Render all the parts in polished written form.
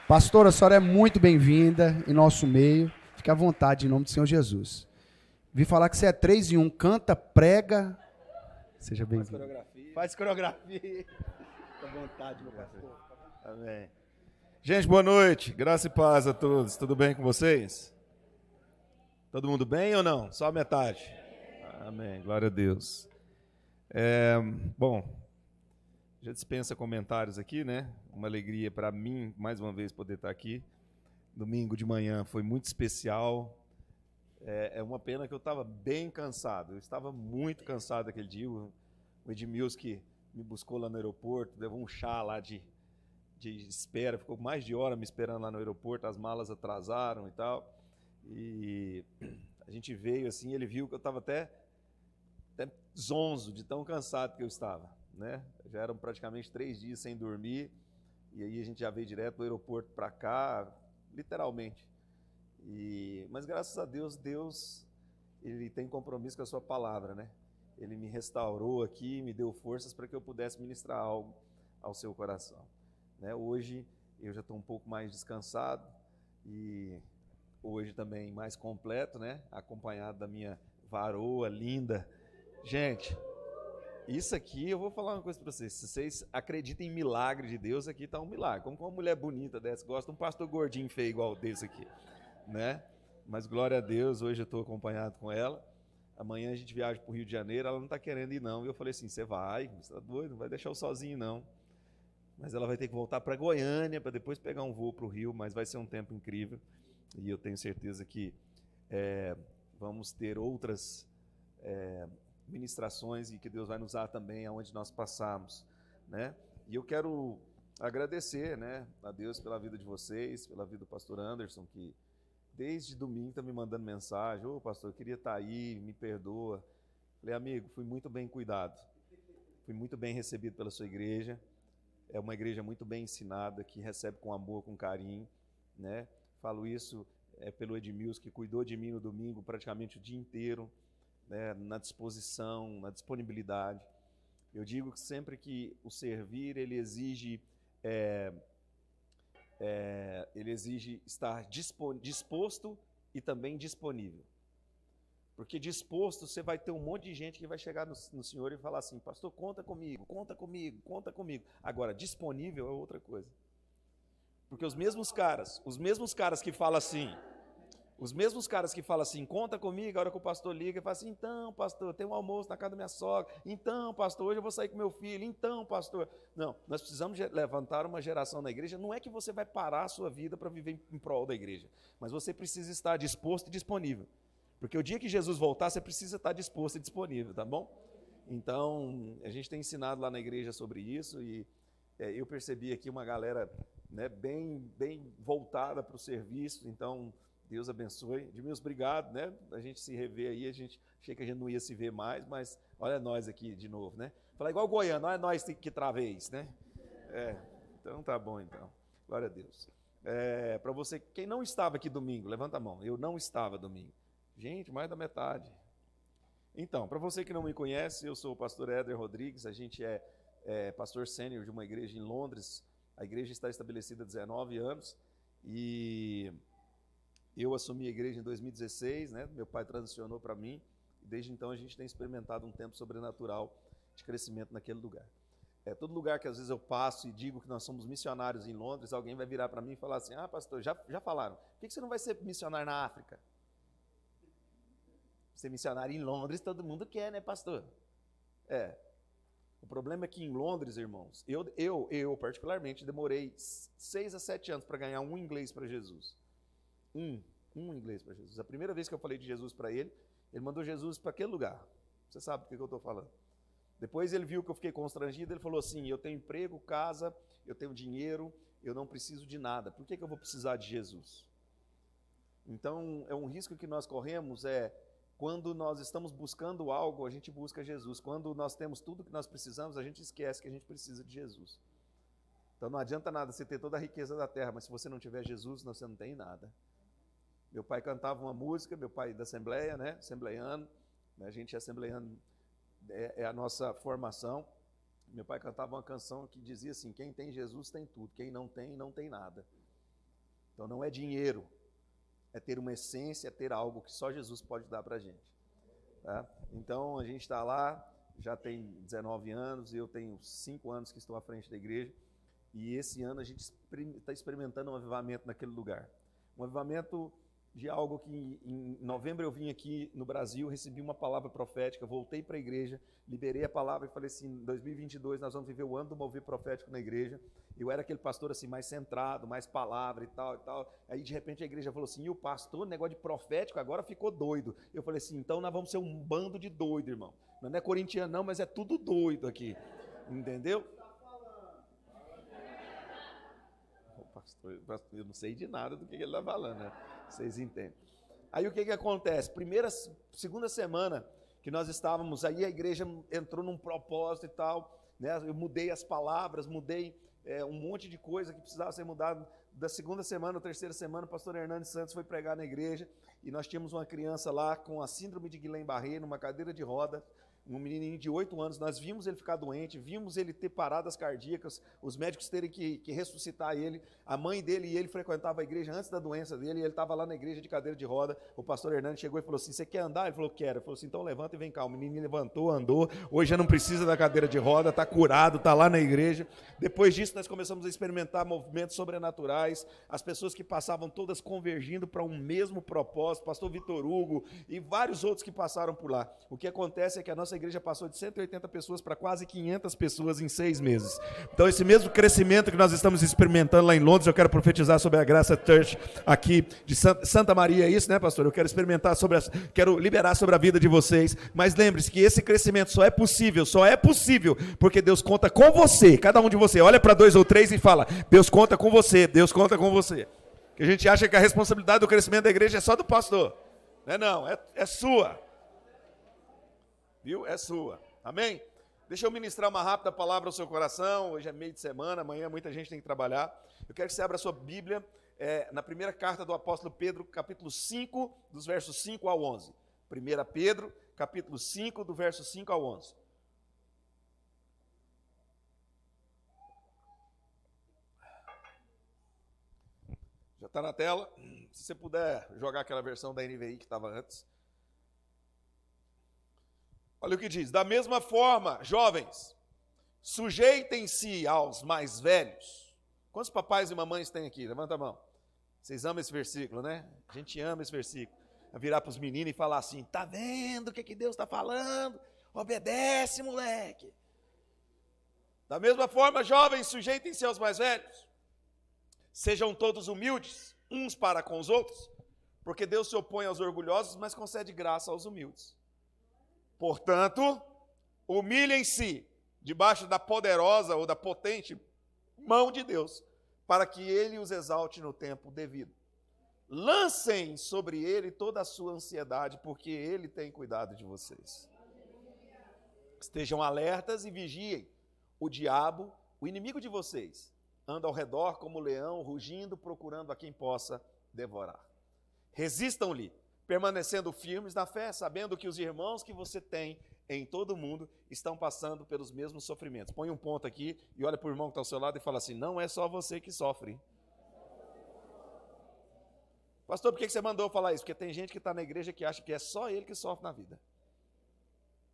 Pastora, a senhora é muito bem-vinda em nosso meio. Fique à vontade, em nome do Senhor Jesus. Vi falar que você é 3 em 1, canta, prega. Seja bem-vindo. Faz coreografia. Fique à vontade, meu pastor. Amém. Gente, boa noite. Graça e paz a todos. Tudo bem com vocês? Todo mundo bem ou não? Só a metade. Amém. Glória a Deus. Bom, já dispensa comentários aqui, né? Uma alegria para mim, mais uma vez, poder estar aqui. Domingo de manhã foi muito especial. É uma pena que eu estava bem cansado. Eu estava muito cansado aquele dia. O Edmilson que me buscou lá no aeroporto, levou um chá lá de espera, ficou mais de hora me esperando lá no aeroporto, as malas atrasaram e tal. E a gente veio assim, ele viu que eu estava até zonzo de tão cansado que eu estava, né? Já eram praticamente 3 dias sem dormir, e aí a gente já veio direto do aeroporto para cá, literalmente. Mas graças a Deus, ele tem compromisso com a sua palavra, né? Ele me restaurou aqui, me deu forças para que eu pudesse ministrar algo ao seu coração, né? Hoje eu já estou um pouco mais descansado e hoje também mais completo, né? Acompanhado da minha varoa linda. Gente, isso aqui eu vou falar uma coisa para vocês. Se vocês acreditam em milagre de Deus, aqui está um milagre. Como uma mulher bonita dessa gosta, um pastor gordinho feio igual desse aqui, né? Mas glória a Deus, hoje eu estou acompanhado com ela. Amanhã a gente viaja para o Rio de Janeiro, ela não está querendo ir não. E eu falei assim, você está doido, não vai deixar eu sozinho não. Mas ela vai ter que voltar para Goiânia, para depois pegar um voo para o Rio, mas vai ser um tempo incrível. E eu tenho certeza que vamos ter outras ministrações e que Deus vai nos usar também aonde nós passarmos, né? E eu quero agradecer, né, a Deus pela vida de vocês, pela vida do pastor Anderson, que desde domingo está me mandando mensagem: ô pastor, eu queria estar aí, me perdoa. Falei, amigo, fui muito bem cuidado, fui muito bem recebido pela sua igreja. É uma igreja muito bem ensinada, que recebe com amor, com carinho, né? Falo isso pelo Edmilson, que cuidou de mim no domingo praticamente o dia inteiro, né? Na disposição, na disponibilidade. Eu digo que sempre que o servir, ele exige estar disposto e também disponível. Porque disposto, você vai ter um monte de gente que vai chegar no Senhor e falar assim: pastor, conta comigo, conta comigo, conta comigo. Agora, disponível é outra coisa. Porque os mesmos caras que falam assim, conta comigo, a hora que o pastor liga e fala assim: então, pastor, tem um almoço na casa da minha sogra, então, pastor, hoje eu vou sair com meu filho, então, pastor. Não, nós precisamos levantar uma geração na igreja. Não é que você vai parar a sua vida para viver em prol da igreja, mas você precisa estar disposto e disponível. Porque o dia que Jesus voltar, você precisa estar disposto e disponível, tá bom? Então, a gente tem ensinado lá na igreja sobre isso e eu percebi aqui uma galera, né, bem voltada para o serviço. Então, Deus abençoe. Edmilson, obrigado, né? A gente se rever aí, achei que a gente não ia se ver mais, mas olha nós aqui de novo, né? Falar igual Goiânia, olha nós que travês, né? Então tá bom então. Glória a Deus. Para você, quem não estava aqui domingo, levanta a mão. Eu não estava domingo. Gente, mais da metade. Então, para você que não me conhece, eu sou o pastor Éder Rodrigues, a gente é pastor sênior de uma igreja em Londres. A igreja está estabelecida há 19 anos e eu assumi a igreja em 2016, né? Meu pai transicionou para mim e desde então a gente tem experimentado um tempo sobrenatural de crescimento naquele lugar. Todo lugar que às vezes eu passo e digo que nós somos missionários em Londres, alguém vai virar para mim e falar assim: ah, pastor, já falaram, por que você não vai ser missionário na África? Ser missionário em Londres, todo mundo quer, né, pastor? O problema é que em Londres, irmãos, eu particularmente demorei 6 a 7 anos para ganhar um inglês para Jesus. Um inglês para Jesus. A primeira vez que eu falei de Jesus para ele mandou Jesus para aquele lugar. Você sabe do que eu estou falando. Depois ele viu que eu fiquei constrangido, ele falou assim: eu tenho emprego, casa, eu tenho dinheiro, eu não preciso de nada. Por que eu vou precisar de Jesus? Então, é um risco que nós corremos, quando nós estamos buscando algo, a gente busca Jesus. Quando nós temos tudo que nós precisamos, a gente esquece que a gente precisa de Jesus. Então não adianta nada você ter toda a riqueza da terra, mas se você não tiver Jesus, você não tem nada. Meu pai cantava uma música, meu pai da Assembleia, né? Assembleiano, a gente é assembleiano, é a nossa formação. Meu pai cantava uma canção que dizia assim: quem tem Jesus tem tudo, quem não tem, não tem nada. Então não é dinheiro, é ter uma essência, é ter algo que só Jesus pode dar para a gente. Tá? Então a gente está lá, já tem 19 anos, eu tenho 5 anos que estou à frente da igreja, e esse ano a gente está experimentando um avivamento naquele lugar. Um avivamento de algo que em novembro eu vim aqui no Brasil, recebi uma palavra profética, voltei para a igreja, liberei a palavra e falei assim, em 2022 nós vamos viver o ano do mover profético na igreja. Eu era aquele pastor assim, mais centrado, mais palavra e tal, e tal. Aí de repente a igreja falou assim, e o pastor, negócio de profético, agora ficou doido. Eu falei assim, então nós vamos ser um bando de doido, irmão. Não é corintiano não, mas é tudo doido aqui. Entendeu? Pastor, eu não sei de nada do que ele está falando, né? Vocês entendem. Aí o que acontece? Segunda semana que nós estávamos aí, a igreja entrou num propósito e tal, né? Eu mudei as palavras, mudei um monte de coisa que precisava ser mudado. Da segunda semana ou terceira semana, o pastor Hernandes Santos foi pregar na igreja e nós tínhamos uma criança lá com a síndrome de Guillain-Barré, numa cadeira de roda, um menininho de 8 anos, nós vimos ele ficar doente, vimos ele ter paradas cardíacas, os médicos terem que ressuscitar ele, a mãe dele e ele frequentavam a igreja antes da doença dele, e ele estava lá na igreja de cadeira de roda, o pastor Hernandes chegou e falou assim, você quer andar? Ele falou, quero. Ele falou assim, então levanta e vem cá. O menino levantou, andou, hoje já não precisa da cadeira de roda, está curado, está lá na igreja. Depois disso nós começamos a experimentar movimentos sobrenaturais, as pessoas que passavam todas convergindo para um mesmo propósito, pastor Vitor Hugo e vários outros que passaram por lá. O que acontece é que a nossa igreja passou de 180 pessoas para quase 500 pessoas em 6 meses. Então esse mesmo crescimento que nós estamos experimentando lá em Londres, eu quero profetizar sobre a Graça Church aqui de Santa Maria, é isso, né, pastor? Eu quero experimentar quero liberar sobre a vida de vocês, mas lembre-se que esse crescimento só é possível porque Deus conta com você, cada um de você, olha para 2 ou 3 e fala, Deus conta com você, Deus conta com você. Que a gente acha que a responsabilidade do crescimento da igreja é só do pastor, não, é sua. Viu? É sua. Amém? Deixa eu ministrar uma rápida palavra ao seu coração. Hoje é meio de semana, amanhã muita gente tem que trabalhar. Eu quero que você abra a sua Bíblia na primeira carta do apóstolo Pedro, capítulo 5, dos versos 5 ao 11. 1 Pedro, capítulo 5, do verso 5 ao 11. Já está na tela. Se você puder jogar aquela versão da NVI que estava antes. Olha o que diz, da mesma forma, jovens, sujeitem-se aos mais velhos. Quantos papais e mamães tem aqui? Levanta a mão. Vocês amam esse versículo, né? A gente ama esse versículo. A virar para os meninos e falar assim, tá vendo o que Deus está falando? Obedece, moleque. Da mesma forma, jovens, sujeitem-se aos mais velhos. Sejam todos humildes, uns para com os outros, porque Deus se opõe aos orgulhosos, mas concede graça aos humildes. Portanto, humilhem-se debaixo da poderosa ou da potente mão de Deus, para que Ele os exalte no tempo devido. Lancem sobre Ele toda a sua ansiedade, porque Ele tem cuidado de vocês. Estejam alertas e vigiem. O diabo, o inimigo de vocês, anda ao redor como leão, rugindo, procurando a quem possa devorar. Resistam-lhe, permanecendo firmes na fé, sabendo que os irmãos que você tem em todo o mundo estão passando pelos mesmos sofrimentos. Põe um ponto aqui e olha para o irmão que está ao seu lado e fala assim, não é só você que sofre. Pastor, por que você mandou falar isso? Porque tem gente que está na igreja que acha que é só ele que sofre na vida.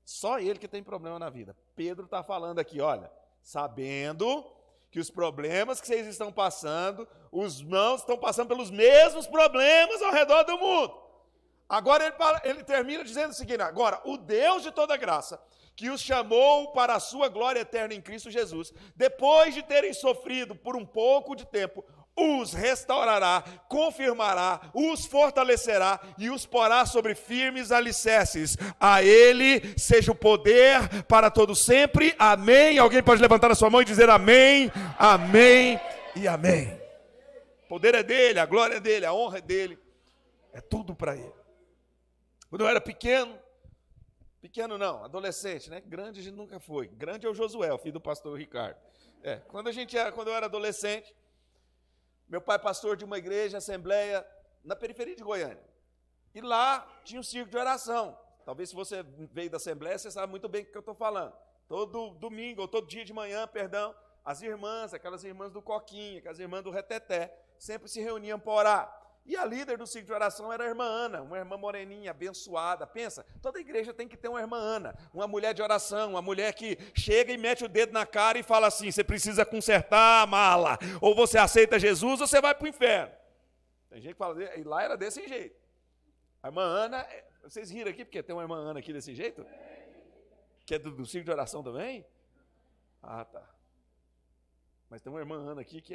Só ele que tem problema na vida. Pedro está falando aqui, olha, sabendo que os problemas que vocês estão passando, os irmãos estão passando pelos mesmos problemas ao redor do mundo. Agora ele termina dizendo o seguinte, agora, o Deus de toda graça, que os chamou para a sua glória eterna em Cristo Jesus, depois de terem sofrido por um pouco de tempo, os restaurará, confirmará, os fortalecerá e os porá sobre firmes alicerces. A Ele seja o poder para todo sempre. Amém. Alguém pode levantar a sua mão e dizer amém, amém e amém. O poder é dele, a glória é dele, a honra é dele. É tudo para Ele. Quando eu era pequeno não, adolescente, né? Grande a gente nunca foi. Grande é o Josué, o filho do pastor Ricardo. Quando eu era adolescente, meu pai é pastor de uma igreja, assembleia, na periferia de Goiânia. E lá tinha um circo de oração. Talvez se você veio da assembleia, você sabe muito bem o que eu estou falando. Todo domingo, ou todo dia de manhã, as irmãs, aquelas irmãs do Coquinha, aquelas irmãs do Reteté, sempre se reuniam para orar. E a líder do ciclo de oração era a irmã Ana, uma irmã moreninha, abençoada. Pensa, toda igreja tem que ter uma irmã Ana, uma mulher de oração, uma mulher que chega e mete o dedo na cara e fala assim, você precisa consertar a mala, ou você aceita Jesus ou você vai para o inferno. Tem gente que fala, e lá era desse jeito. A irmã Ana, vocês riram aqui porque tem uma irmã Ana aqui desse jeito? Que é do ciclo de oração também? Ah, tá. Mas tem uma irmã Ana aqui que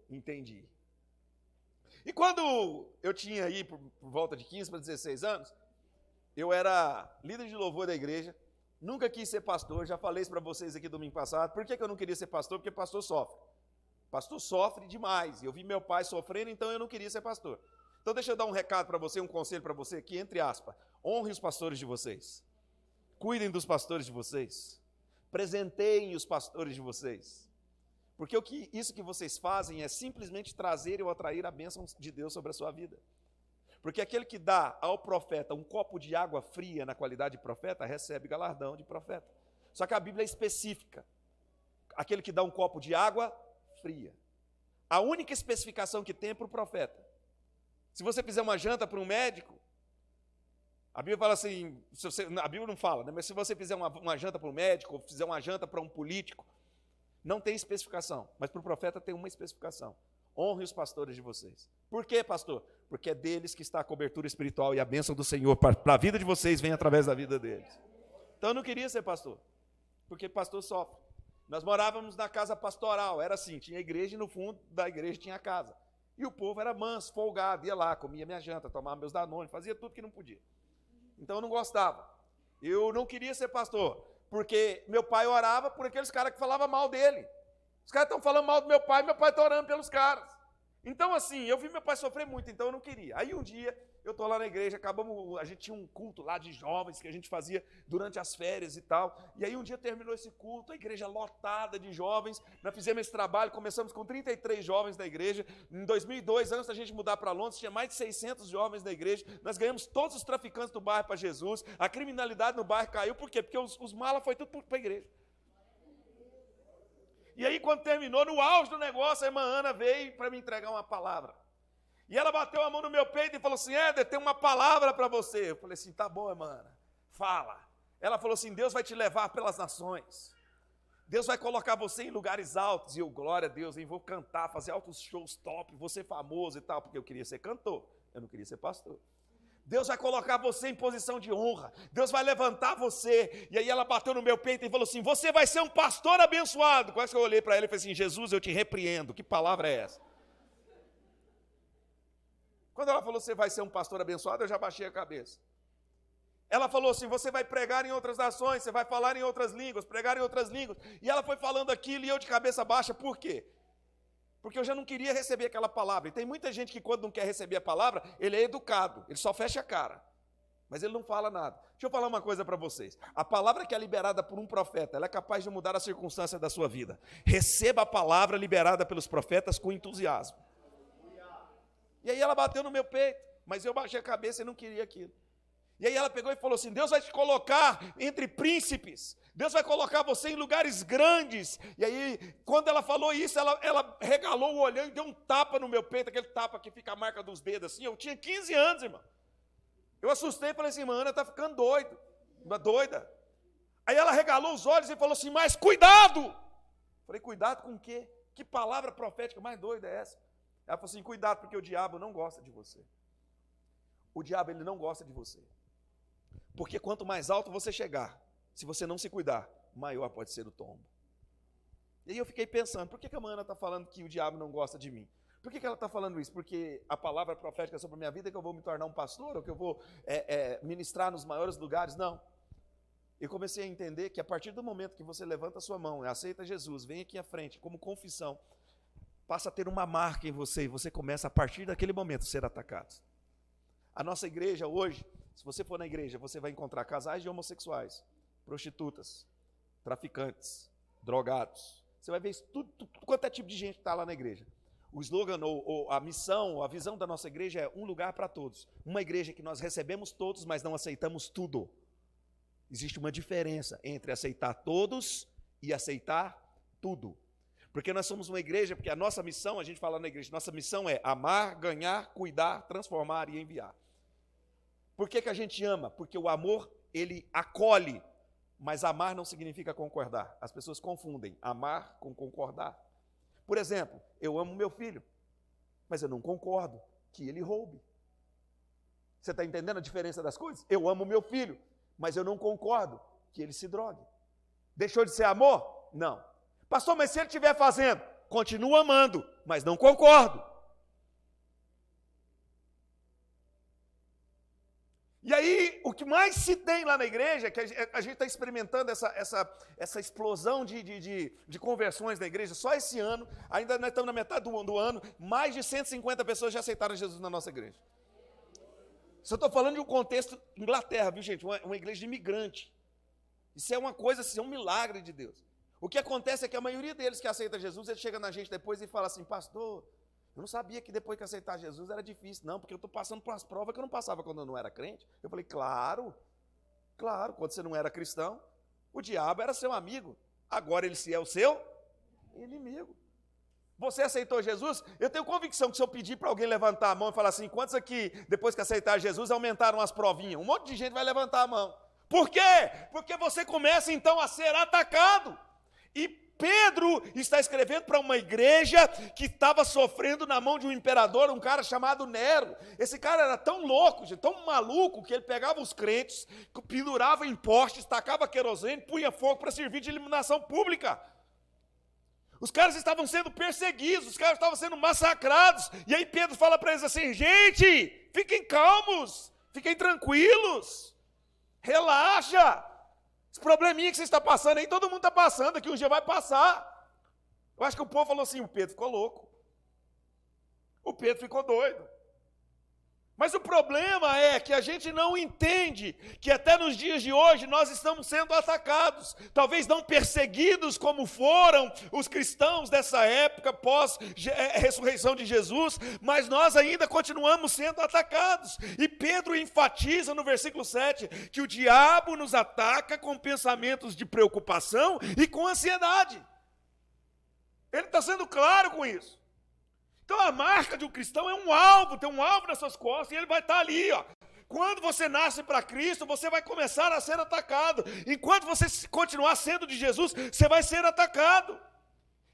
entendi. E quando eu tinha aí por volta de 15 para 16 anos, eu era líder de louvor da igreja, nunca quis ser pastor, já falei isso para vocês aqui domingo passado. Por que eu não queria ser pastor? Porque pastor sofre. Pastor sofre demais. Eu vi meu pai sofrendo, então eu não queria ser pastor. Então deixa eu dar um recado para você, um conselho para você aqui, entre aspas. Honre os pastores de vocês. Cuidem dos pastores de vocês. Presenteiem os pastores de vocês. Porque isso que vocês fazem é simplesmente trazer ou atrair a bênção de Deus sobre a sua vida. Porque aquele que dá ao profeta um copo de água fria na qualidade de profeta, recebe galardão de profeta. Só que a Bíblia é específica. Aquele que dá um copo de água fria. A única especificação que tem é para o profeta. Se você fizer uma janta para um médico, a Bíblia fala assim, a Bíblia não fala, né? Mas se você fizer uma janta para um médico, ou fizer uma janta para um político, não tem especificação, mas para o profeta tem uma especificação. Honre os pastores de vocês. Por quê, pastor? Porque é deles que está a cobertura espiritual e a bênção do Senhor para a vida de vocês vem através da vida deles. Então eu não queria ser pastor, porque pastor sofre. Nós morávamos na casa pastoral, era assim, tinha igreja e no fundo da igreja tinha casa. E o povo era manso, folgado, ia lá, comia minha janta, tomava meus Danone, fazia tudo que não podia. Então eu não gostava. Eu não queria ser pastor. Porque meu pai orava por aqueles caras que falavam mal dele. Os caras estão falando mal do meu pai está orando pelos caras. Então, assim, eu vi meu pai sofrer muito, então eu não queria. Aí um dia, eu estou lá na igreja, a gente tinha um culto lá de jovens que a gente fazia durante as férias e tal. E aí um dia terminou esse culto, a igreja lotada de jovens. Nós fizemos esse trabalho, começamos com 33 jovens da igreja. Em 2002, antes da gente mudar para Londres, tinha mais de 600 jovens da igreja. Nós ganhamos todos os traficantes do bairro para Jesus. A criminalidade no bairro caiu. Por quê? Porque os malas foi tudo para a igreja. E aí, quando terminou, no auge do negócio, a irmã Ana veio para me entregar uma palavra. E ela bateu a mão no meu peito e falou assim, Éder, tem uma palavra para você. Eu falei assim, tá bom, irmã Ana, fala. Ela falou assim, Deus vai te levar pelas nações. Deus vai colocar você em lugares altos. E eu, glória a Deus, hein, vou cantar, fazer altos shows top, vou ser famoso e tal, porque eu queria ser cantor, eu não queria ser pastor. Deus vai colocar você em posição de honra. Deus vai levantar você. E aí ela bateu no meu peito e falou assim, você vai ser um pastor abençoado. Quase que eu olhei para ela e falei assim, Jesus, eu te repreendo. Que palavra é essa? Quando ela falou, você vai ser um pastor abençoado, eu já baixei a cabeça. Ela falou assim, você vai pregar em outras nações, você vai falar em outras línguas, pregar em outras línguas. E ela foi falando aquilo e eu de cabeça baixa, por quê? Porque eu já não queria receber aquela palavra. E tem muita gente que quando não quer receber a palavra, ele é educado, ele só fecha a cara. Mas ele não fala nada. Deixa eu falar uma coisa para vocês. A palavra que é liberada por um profeta, ela é capaz de mudar a circunstância da sua vida. Receba a palavra liberada pelos profetas com entusiasmo. E aí ela bateu no meu peito, mas eu baixei a cabeça e não queria aquilo. E aí ela pegou e falou assim, Deus vai te colocar entre príncipes, Deus vai colocar você em lugares grandes. E aí, quando ela falou isso, ela regalou o olhão e deu um tapa no meu peito, aquele tapa que fica a marca dos dedos assim. Eu tinha 15 anos, irmão. Eu assustei e falei assim, irmã Ana está ficando doida. Aí ela regalou os olhos e falou assim, mas cuidado! Falei, cuidado com o quê? Que palavra profética mais doida é essa? Ela falou assim, cuidado porque o diabo não gosta de você. O diabo, ele não gosta de você. Porque quanto mais alto você chegar, se você não se cuidar, maior pode ser o tombo. E aí eu fiquei pensando, por que a Ana está falando que o diabo não gosta de mim? Por que ela está falando isso? Porque a palavra profética sobre a minha vida é que eu vou me tornar um pastor, ou que eu vou ministrar nos maiores lugares? Não. Eu comecei a entender que a partir do momento que você levanta a sua mão, aceita Jesus, vem aqui à frente como confissão, passa a ter uma marca em você, e você começa a partir daquele momento a ser atacado. A nossa igreja hoje, se você for na igreja, você vai encontrar casais de homossexuais, prostitutas, traficantes, drogados. Você vai ver isso, tudo quanto é tipo de gente que está lá na igreja. O slogan, ou a missão, a visão da nossa igreja é um lugar para todos. Uma igreja que nós recebemos todos, mas não aceitamos tudo. Existe uma diferença entre aceitar todos e aceitar Tudo. Porque nós somos uma igreja, porque a nossa missão, a gente fala na igreja, nossa missão é amar, ganhar, cuidar, transformar e enviar. Por que a gente ama? Porque o amor, ele acolhe, mas amar não significa concordar. As pessoas confundem amar com concordar. Por exemplo, eu amo meu filho, mas eu não concordo que ele roube. Você está entendendo a diferença das coisas? Eu amo meu filho, mas eu não concordo que ele se drogue. Deixou de ser amor? Não. Pastor, mas se ele estiver fazendo, continuo amando, mas não concordo. E aí, o que mais se tem lá na igreja, é que a gente está experimentando essa explosão de conversões na igreja, só esse ano, ainda nós estamos na metade do ano, mais de 150 pessoas já aceitaram Jesus na nossa igreja. Isso eu estou falando de um contexto Inglaterra, viu gente? Uma igreja de imigrante. Isso é uma coisa, assim, é um milagre de Deus. O que acontece é que a maioria deles que aceita Jesus, ele chega na gente depois e fala assim, pastor, eu não sabia que depois que aceitar Jesus era difícil, não, porque eu estou passando por umas provas que eu não passava quando eu não era crente. Eu falei, claro, quando você não era cristão, o diabo era seu amigo, agora ele se é o seu inimigo. Você aceitou Jesus? Eu tenho convicção que se eu pedir para alguém levantar a mão e falar assim, quantos aqui, depois que aceitaram Jesus, aumentaram as provinhas? Um monte de gente vai levantar a mão. Por quê? Porque você começa então a ser atacado. E Pedro está escrevendo para uma igreja que estava sofrendo na mão de um imperador, um cara chamado Nero. Esse cara era tão louco, tão maluco, que ele pegava os crentes, pendurava em postes, tacava querosene, punha fogo para servir de iluminação pública. Os caras estavam sendo perseguidos, os caras estavam sendo massacrados. E aí Pedro fala para eles assim, gente, fiquem calmos, fiquem tranquilos, relaxa. Esse probleminha que você está passando aí, todo mundo está passando aqui, um dia vai passar. Eu acho que o povo falou assim, o Pedro ficou louco. O Pedro ficou doido. Mas o problema é que a gente não entende que até nos dias de hoje nós estamos sendo atacados, talvez não perseguidos como foram os cristãos dessa época pós-ressurreição de Jesus, mas nós ainda continuamos sendo atacados. E Pedro enfatiza no versículo 7 que o diabo nos ataca com pensamentos de preocupação e com ansiedade. Ele está sendo claro com isso. Então a marca de um cristão é um alvo, tem um alvo nas suas costas e ele vai estar ali, ó. Quando você nasce para Cristo, você vai começar a ser atacado. Enquanto você continuar sendo de Jesus, você vai ser atacado.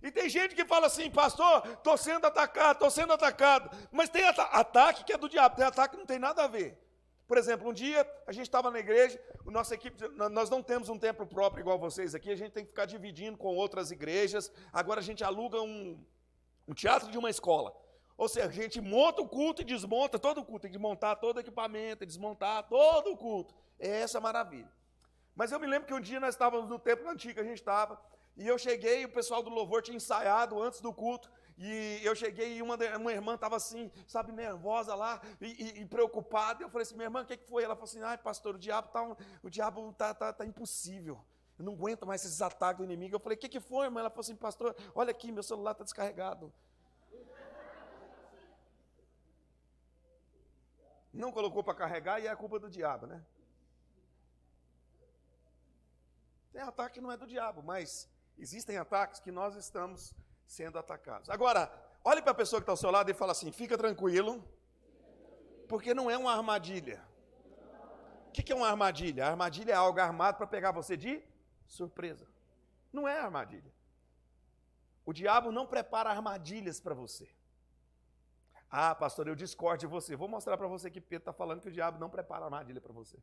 E tem gente que fala assim, pastor, estou sendo atacado. Mas tem ataque que é do diabo, tem ataque que não tem nada a ver. Por exemplo, um dia a gente estava na igreja, nossa equipe, nós não temos um templo próprio igual vocês aqui, a gente tem que ficar dividindo com outras igrejas. Agora a gente aluga um teatro de uma escola. Ou seja, a gente monta o culto e desmonta todo o culto. Tem que montar todo o equipamento, desmontar todo o culto. É essa maravilha. Mas eu me lembro que um dia nós estávamos no templo antigo que a gente estava, e eu cheguei e o pessoal do louvor tinha ensaiado antes do culto, e eu cheguei e uma irmã estava assim, sabe, nervosa lá, e preocupada. Eu falei assim, minha irmã, o que foi? Ela falou assim, ai pastor, o diabo tá impossível. Eu não aguento mais esses ataques do inimigo. Eu falei, o que foi, irmã? Ela falou assim, pastor, olha aqui, meu celular está descarregado. Não colocou para carregar e é a culpa do diabo, né? Tem ataque que não é do diabo, mas existem ataques que nós estamos sendo atacados. Agora, olhe para a pessoa que está ao seu lado e fala assim, fica tranquilo, porque não é uma armadilha. O que é uma armadilha? A armadilha é algo armado para pegar você de surpresa. Não é armadilha. O diabo não prepara armadilhas para você. Ah, pastor, eu discordo de você. Vou mostrar para você que Pedro está falando que o diabo não prepara armadilha para você.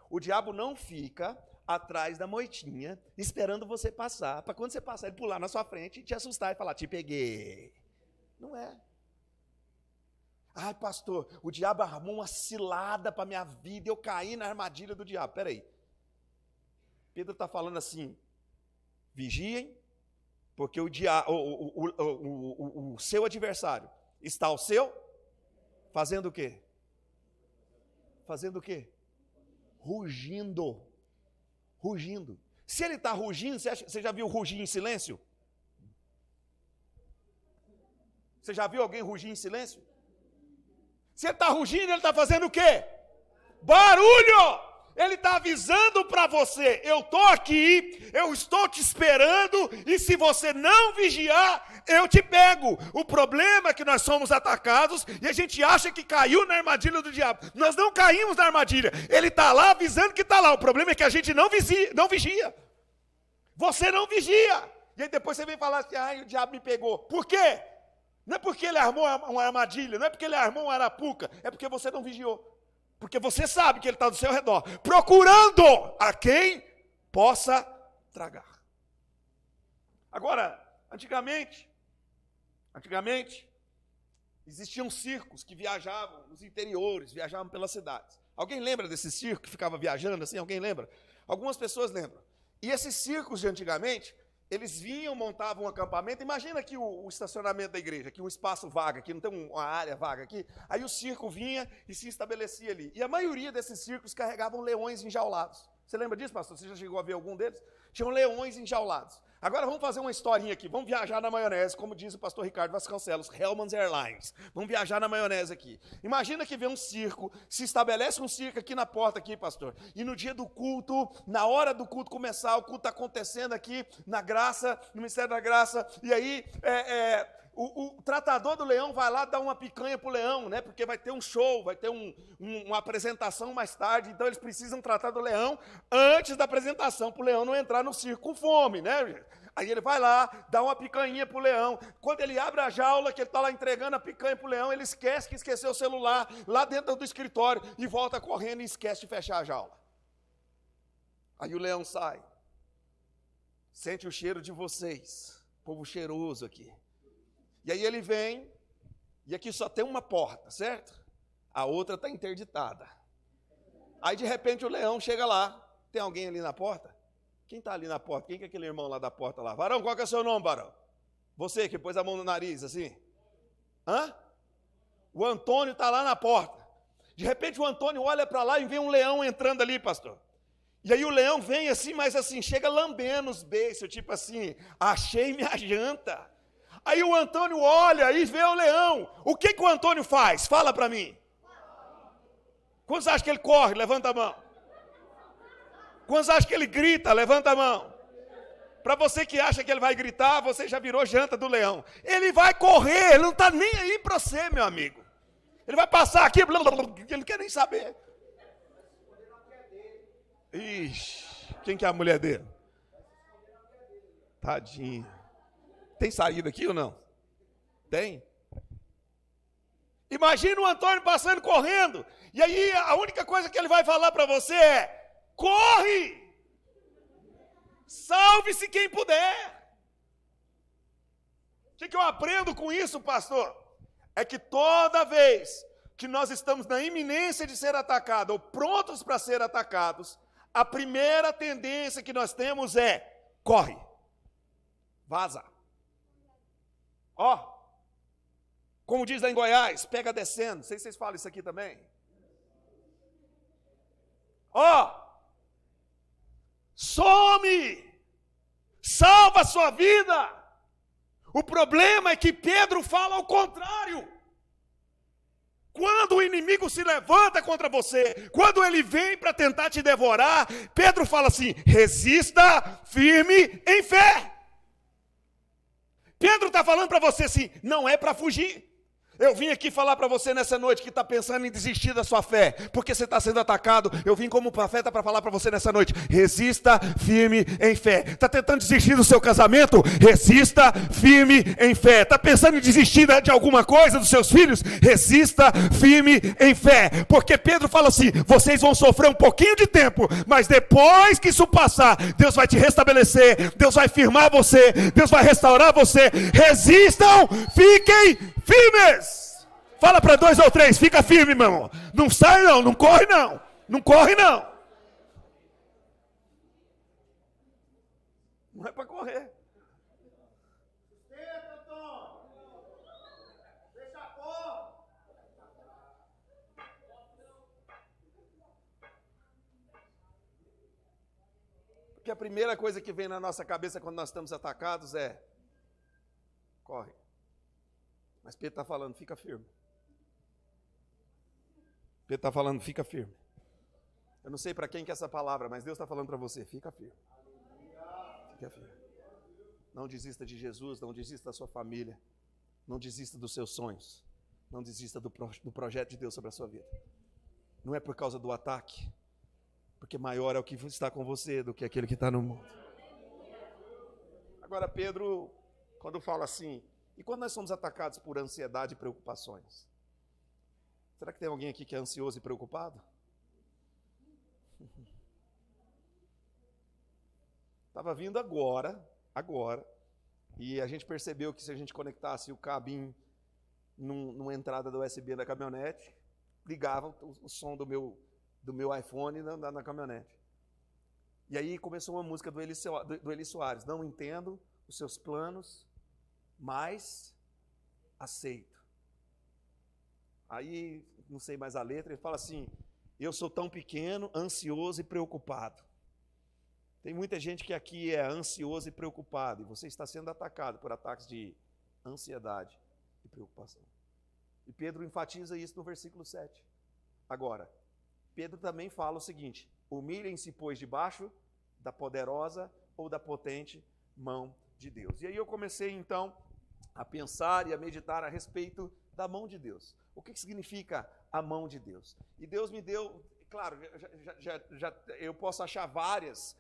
O diabo não fica atrás da moitinha esperando você passar, para quando você passar ele pular na sua frente e te assustar e falar, te peguei. Não é. Ai, pastor, o diabo armou uma cilada para a minha vida e eu caí na armadilha do diabo. Peraí. Pedro está falando assim, vigiem, porque o seu adversário está ao seu, fazendo o quê? Fazendo o quê? Rugindo. Rugindo. Se ele está rugindo, você já viu rugir em silêncio? Você já viu alguém rugir em silêncio? Se ele está rugindo, ele está fazendo o quê? Barulho! Ele está avisando para você, eu estou aqui, eu estou te esperando, e se você não vigiar, eu te pego. O problema é que nós somos atacados e a gente acha que caiu na armadilha do diabo. Nós não caímos na armadilha, ele está lá avisando que está lá. O problema é que a gente não vigia. Você não vigia. E aí depois você vem falar assim, ai, o diabo me pegou. Por quê? Não é porque ele armou uma armadilha, não é porque ele armou uma arapuca, é porque você não vigiou. Porque você sabe que ele está do seu redor, procurando a quem possa tragar. Agora, antigamente, existiam circos que viajavam nos interiores, viajavam pelas cidades. Alguém lembra desse circo que ficava viajando assim? Alguém lembra? Algumas pessoas lembram. E esses circos de antigamente, eles vinham, montavam um acampamento. Imagina aqui o estacionamento da igreja, aqui um espaço vago, aqui não tem uma área vaga aqui. Aí o circo vinha e se estabelecia ali. E a maioria desses circos carregavam leões enjaulados. Você lembra disso, pastor? Você já chegou a ver algum deles? Tinham leões enjaulados. Agora vamos fazer uma historinha aqui. Vamos viajar na maionese, como diz o pastor Ricardo Vasconcelos, Hellmann's Airlines. Vamos viajar na maionese aqui. Imagina que vem um circo, se estabelece um circo aqui na porta, aqui, pastor. E no dia do culto, na hora do culto começar, o culto está acontecendo aqui na graça, no Ministério da Graça. E aí, o tratador do leão vai lá dar uma picanha para o leão, né? Porque vai ter um show, vai ter uma apresentação mais tarde. Então eles precisam tratar do leão antes da apresentação, para o leão não entrar no circo com fome, né? Aí ele vai lá, dá uma picanha para o leão. Quando ele abre a jaula, que ele está lá entregando a picanha para o leão, ele esquece que esqueceu o celular lá dentro do escritório e volta correndo e esquece de fechar a jaula. Aí o leão sai. Sente o cheiro de vocês, povo cheiroso aqui. E aí ele vem, e aqui só tem uma porta, certo? A outra está interditada. Aí de repente o leão chega lá, tem alguém ali na porta? Quem está ali na porta? Quem que é aquele irmão lá da porta lá? Varão, qual que é o seu nome, varão? Você que pôs a mão no nariz, assim? Hã? O Antônio está lá na porta. De repente o Antônio olha para lá e vê um leão entrando ali, pastor. E aí o leão vem assim, mas assim, chega lambendo os beiços, tipo assim, achei minha janta. Aí o Antônio olha e vê o leão. O que o Antônio faz? Fala para mim. Quantos acham que ele corre? Levanta a mão. Quantos acham que ele grita? Levanta a mão. Para você que acha que ele vai gritar, você já virou janta do leão. Ele vai correr, ele não está nem aí para você, meu amigo. Ele vai passar aqui, ele não quer nem saber. Ixi, quem que é a mulher dele? Tadinho. Tem saída aqui ou não? Tem? Imagina o Antônio passando correndo. E aí a única coisa que ele vai falar para você é: corre! Salve-se quem puder. O que eu aprendo com isso, pastor? É que toda vez que nós estamos na iminência de ser atacados, ou prontos para ser atacados, a primeira tendência que nós temos é: corre, vaza. Ó, como diz lá em Goiás, pega descendo. Não sei se vocês falam isso aqui também. Ó, some, salva a sua vida. O problema é que Pedro fala ao contrário. Quando o inimigo se levanta contra você, quando ele vem para tentar te devorar, Pedro fala assim: resista firme em fé. Pedro está falando para você assim, não é para fugir. Eu vim aqui falar para você nessa noite que está pensando em desistir da sua fé, porque você está sendo atacado. Eu vim como profeta para falar para você nessa noite: resista firme em fé. Está tentando desistir do seu casamento? Resista firme em fé. Está pensando em desistir de alguma coisa dos seus filhos? Resista firme em fé. Porque Pedro fala assim: vocês vão sofrer um pouquinho de tempo, mas depois que isso passar, Deus vai te restabelecer, Deus vai firmar você, Deus vai restaurar você. Resistam, fiquem firmes. Fala para 2 ou 3, fica firme, meu irmão. Não sai não, não corre não. Não corre não. Não é para correr. Porque a primeira coisa que vem na nossa cabeça quando nós estamos atacados é: corre. Mas Pedro está falando, fica firme. Pedro está falando, fica firme. Eu não sei para quem que é essa palavra, mas Deus está falando para você. Fica firme. Fica firme. Não desista de Jesus, não desista da sua família. Não desista dos seus sonhos. Não desista do projeto de Deus sobre a sua vida. Não é por causa do ataque, porque maior é o que está com você do que aquele que está no mundo. Agora, Pedro, quando fala assim, e quando nós somos atacados por ansiedade e preocupações? Será que tem alguém aqui que é ansioso e preocupado? Estava vindo agora, e a gente percebeu que se a gente conectasse o cabinho numa entrada do USB da caminhonete, ligava o som do meu iPhone na caminhonete. E aí começou uma música do Eli Soares. Não entendo os seus planos, mas aceito. Aí, não sei mais a letra, ele fala assim, eu sou tão pequeno, ansioso e preocupado. Tem muita gente que aqui é ansioso e preocupado, e você está sendo atacado por ataques de ansiedade e preocupação. E Pedro enfatiza isso no versículo 7. Agora, Pedro também fala o seguinte, humilhem-se, pois, debaixo da poderosa ou da potente mão de Deus. E aí eu comecei, então, a pensar e a meditar a respeito da mão de Deus. O que significa a mão de Deus? E Deus me deu, claro, eu posso achar várias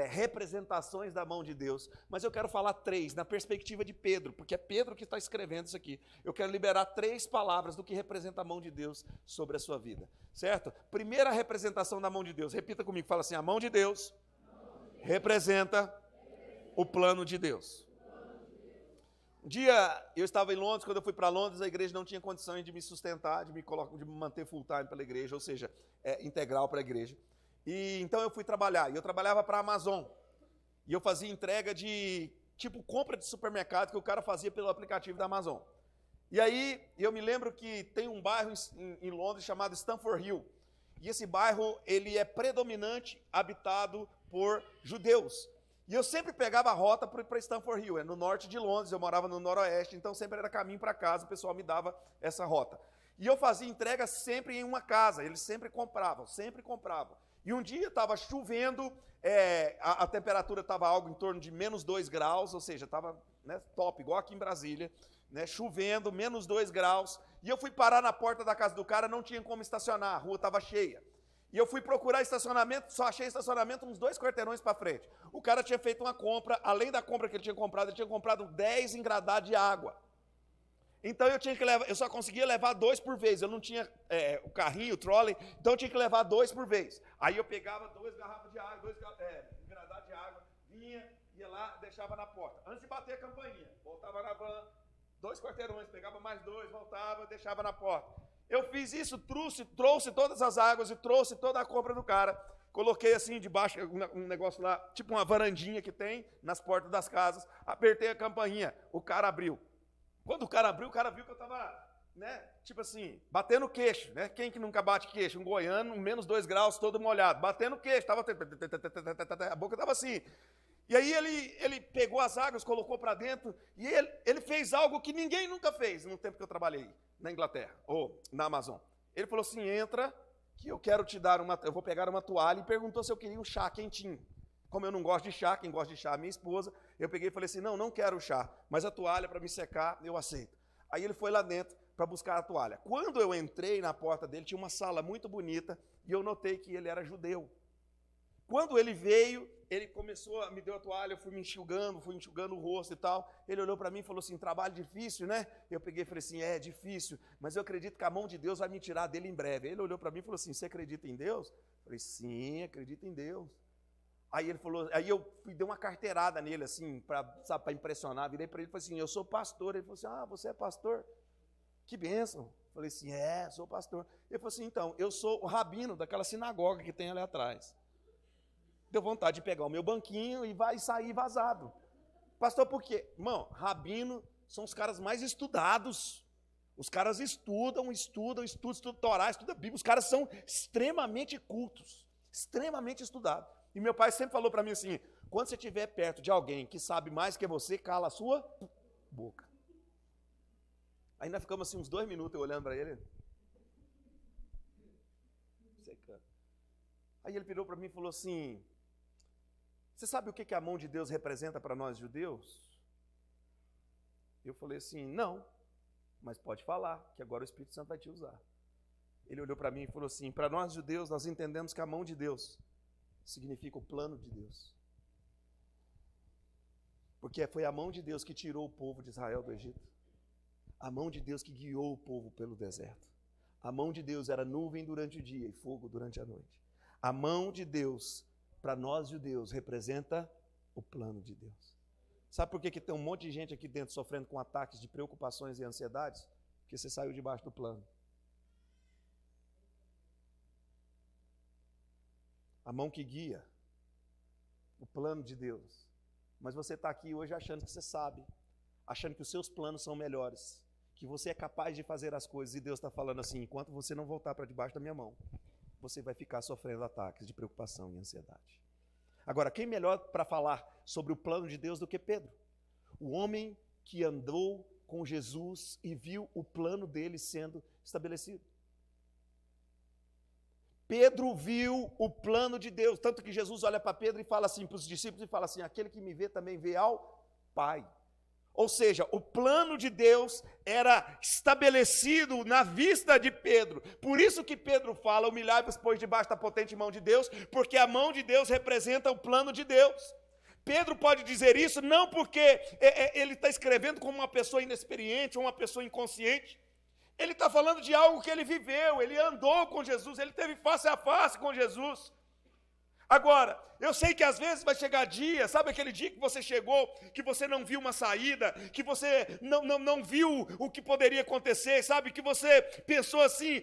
representações da mão de Deus, mas eu quero falar 3 na perspectiva de Pedro, porque é Pedro que está escrevendo isso aqui. Eu quero liberar 3 palavras do que representa a mão de Deus sobre a sua vida, certo? Primeira representação da mão de Deus, repita comigo, fala assim, a mão de Deus representa o plano de Deus. Um dia eu estava em Londres, quando eu fui para Londres, a igreja não tinha condições de me sustentar, de me manter full time pela igreja, ou seja, integral para a igreja. E então eu fui trabalhar, e eu trabalhava para a Amazon, e eu fazia entrega de, tipo, compra de supermercado que o cara fazia pelo aplicativo da Amazon. E aí, eu me lembro que tem um bairro em Londres chamado Stamford Hill, e esse bairro, ele é predominante habitado por judeus. E eu sempre pegava a rota para Stamford Hill, é no norte de Londres, eu morava no noroeste, então sempre era caminho para casa, o pessoal me dava essa rota. E eu fazia entrega sempre em uma casa, eles sempre compravam. E um dia estava chovendo, a temperatura estava algo em torno de menos 2 graus, ou seja, estava top, igual aqui em Brasília, chovendo, menos 2 graus, e eu fui parar na porta da casa do cara, não tinha como estacionar, a rua estava cheia. E eu fui procurar estacionamento, só achei estacionamento uns 2 quarteirões para frente. O cara tinha feito uma compra, além da compra que ele tinha comprado 10 engradados de água. Então eu só conseguia levar 2 por vez, eu não tinha o carrinho, o trolley, então eu tinha que levar 2 por vez. Aí eu pegava 2 garrafas de água, 2 engradados de água, vinha, ia lá, deixava na porta. Antes de bater a campainha, voltava na van, 2 quarteirões, pegava mais 2, voltava, deixava na porta. Eu fiz isso, trouxe todas as águas e trouxe toda a compra do cara. Coloquei assim debaixo, um negócio lá, tipo uma varandinha que tem nas portas das casas. Apertei a campainha, o cara abriu. Quando o cara abriu, o cara viu que eu estava, tipo assim, batendo queixo, Quem que nunca bate queixo? Um goiano, menos 2 graus, todo molhado, batendo queixo, a boca estava assim. E aí ele pegou as águas, colocou para dentro, e ele fez algo que ninguém nunca fez no tempo que eu trabalhei na Inglaterra, ou na Amazon. Ele falou assim, entra, que eu quero te dar eu vou pegar uma toalha, e perguntou se eu queria um chá quentinho. Como eu não gosto de chá, quem gosta de chá é minha esposa, eu peguei e falei assim, não quero chá, mas a toalha para me secar, eu aceito. Aí ele foi lá dentro para buscar a toalha. Quando eu entrei na porta dele, tinha uma sala muito bonita, e eu notei que ele era judeu. Quando ele veio, ele me deu a toalha, eu fui enxugando o rosto e tal. Ele olhou para mim e falou assim, trabalho difícil, Eu peguei e falei assim, é difícil, mas eu acredito que a mão de Deus vai me tirar dele em breve. Ele olhou para mim e falou assim, você acredita em Deus? Eu falei, sim, acredito em Deus. Aí ele falou, aí eu dei uma carteirada nele, assim, para impressionar, virei para ele e falei assim, eu sou pastor. Ele falou assim, você é pastor? Que bênção. Eu falei assim, sou pastor. Ele falou assim, então, eu sou o rabino daquela sinagoga que tem ali atrás. Deu vontade de pegar o meu banquinho e sair vazado. Pastor, por quê? Irmão, rabino são os caras mais estudados. Os caras estudam Torá, estudam Bíblia. Os caras são extremamente cultos, extremamente estudados. E meu pai sempre falou para mim assim, quando você estiver perto de alguém que sabe mais que você, cala a sua boca. Aí nós ficamos assim uns 2 minutos eu olhando para ele. Secando. Aí ele virou para mim e falou assim, você sabe o que a mão de Deus representa para nós judeus? Eu falei assim, não, mas pode falar, que agora o Espírito Santo vai te usar. Ele olhou para mim e falou assim, para nós judeus, nós entendemos que a mão de Deus significa o plano de Deus. Porque foi a mão de Deus que tirou o povo de Israel do Egito. A mão de Deus que guiou o povo pelo deserto. A mão de Deus era nuvem durante o dia e fogo durante a noite. A mão de Deus, para nós judeus, representa o plano de Deus. Sabe por que tem um monte de gente aqui dentro sofrendo com ataques de preocupações e ansiedades? Porque você saiu debaixo do plano. A mão que guia, o plano de Deus. Mas você está aqui hoje achando que você sabe, achando que os seus planos são melhores, que você é capaz de fazer as coisas, e Deus está falando assim, enquanto você não voltar para debaixo da minha mão, você vai ficar sofrendo ataques de preocupação e ansiedade. Agora, quem melhor para falar sobre o plano de Deus do que Pedro? O homem que andou com Jesus e viu o plano dele sendo estabelecido. Pedro viu o plano de Deus, tanto que Jesus olha para Pedro e fala assim para os discípulos, e fala assim, aquele que me vê também vê ao Pai. Ou seja, o plano de Deus era estabelecido na vista de Pedro. Por isso que Pedro fala, humilhai-vos, pois, debaixo da potente mão de Deus, porque a mão de Deus representa o plano de Deus. Pedro pode dizer isso não porque ele está escrevendo como uma pessoa inexperiente ou uma pessoa inconsciente. Ele está falando de algo que ele viveu, ele andou com Jesus, ele teve face a face com Jesus. Agora, eu sei que às vezes vai chegar dia, sabe aquele dia que você chegou, que você não viu uma saída, que você não viu o que poderia acontecer, sabe, que você pensou assim,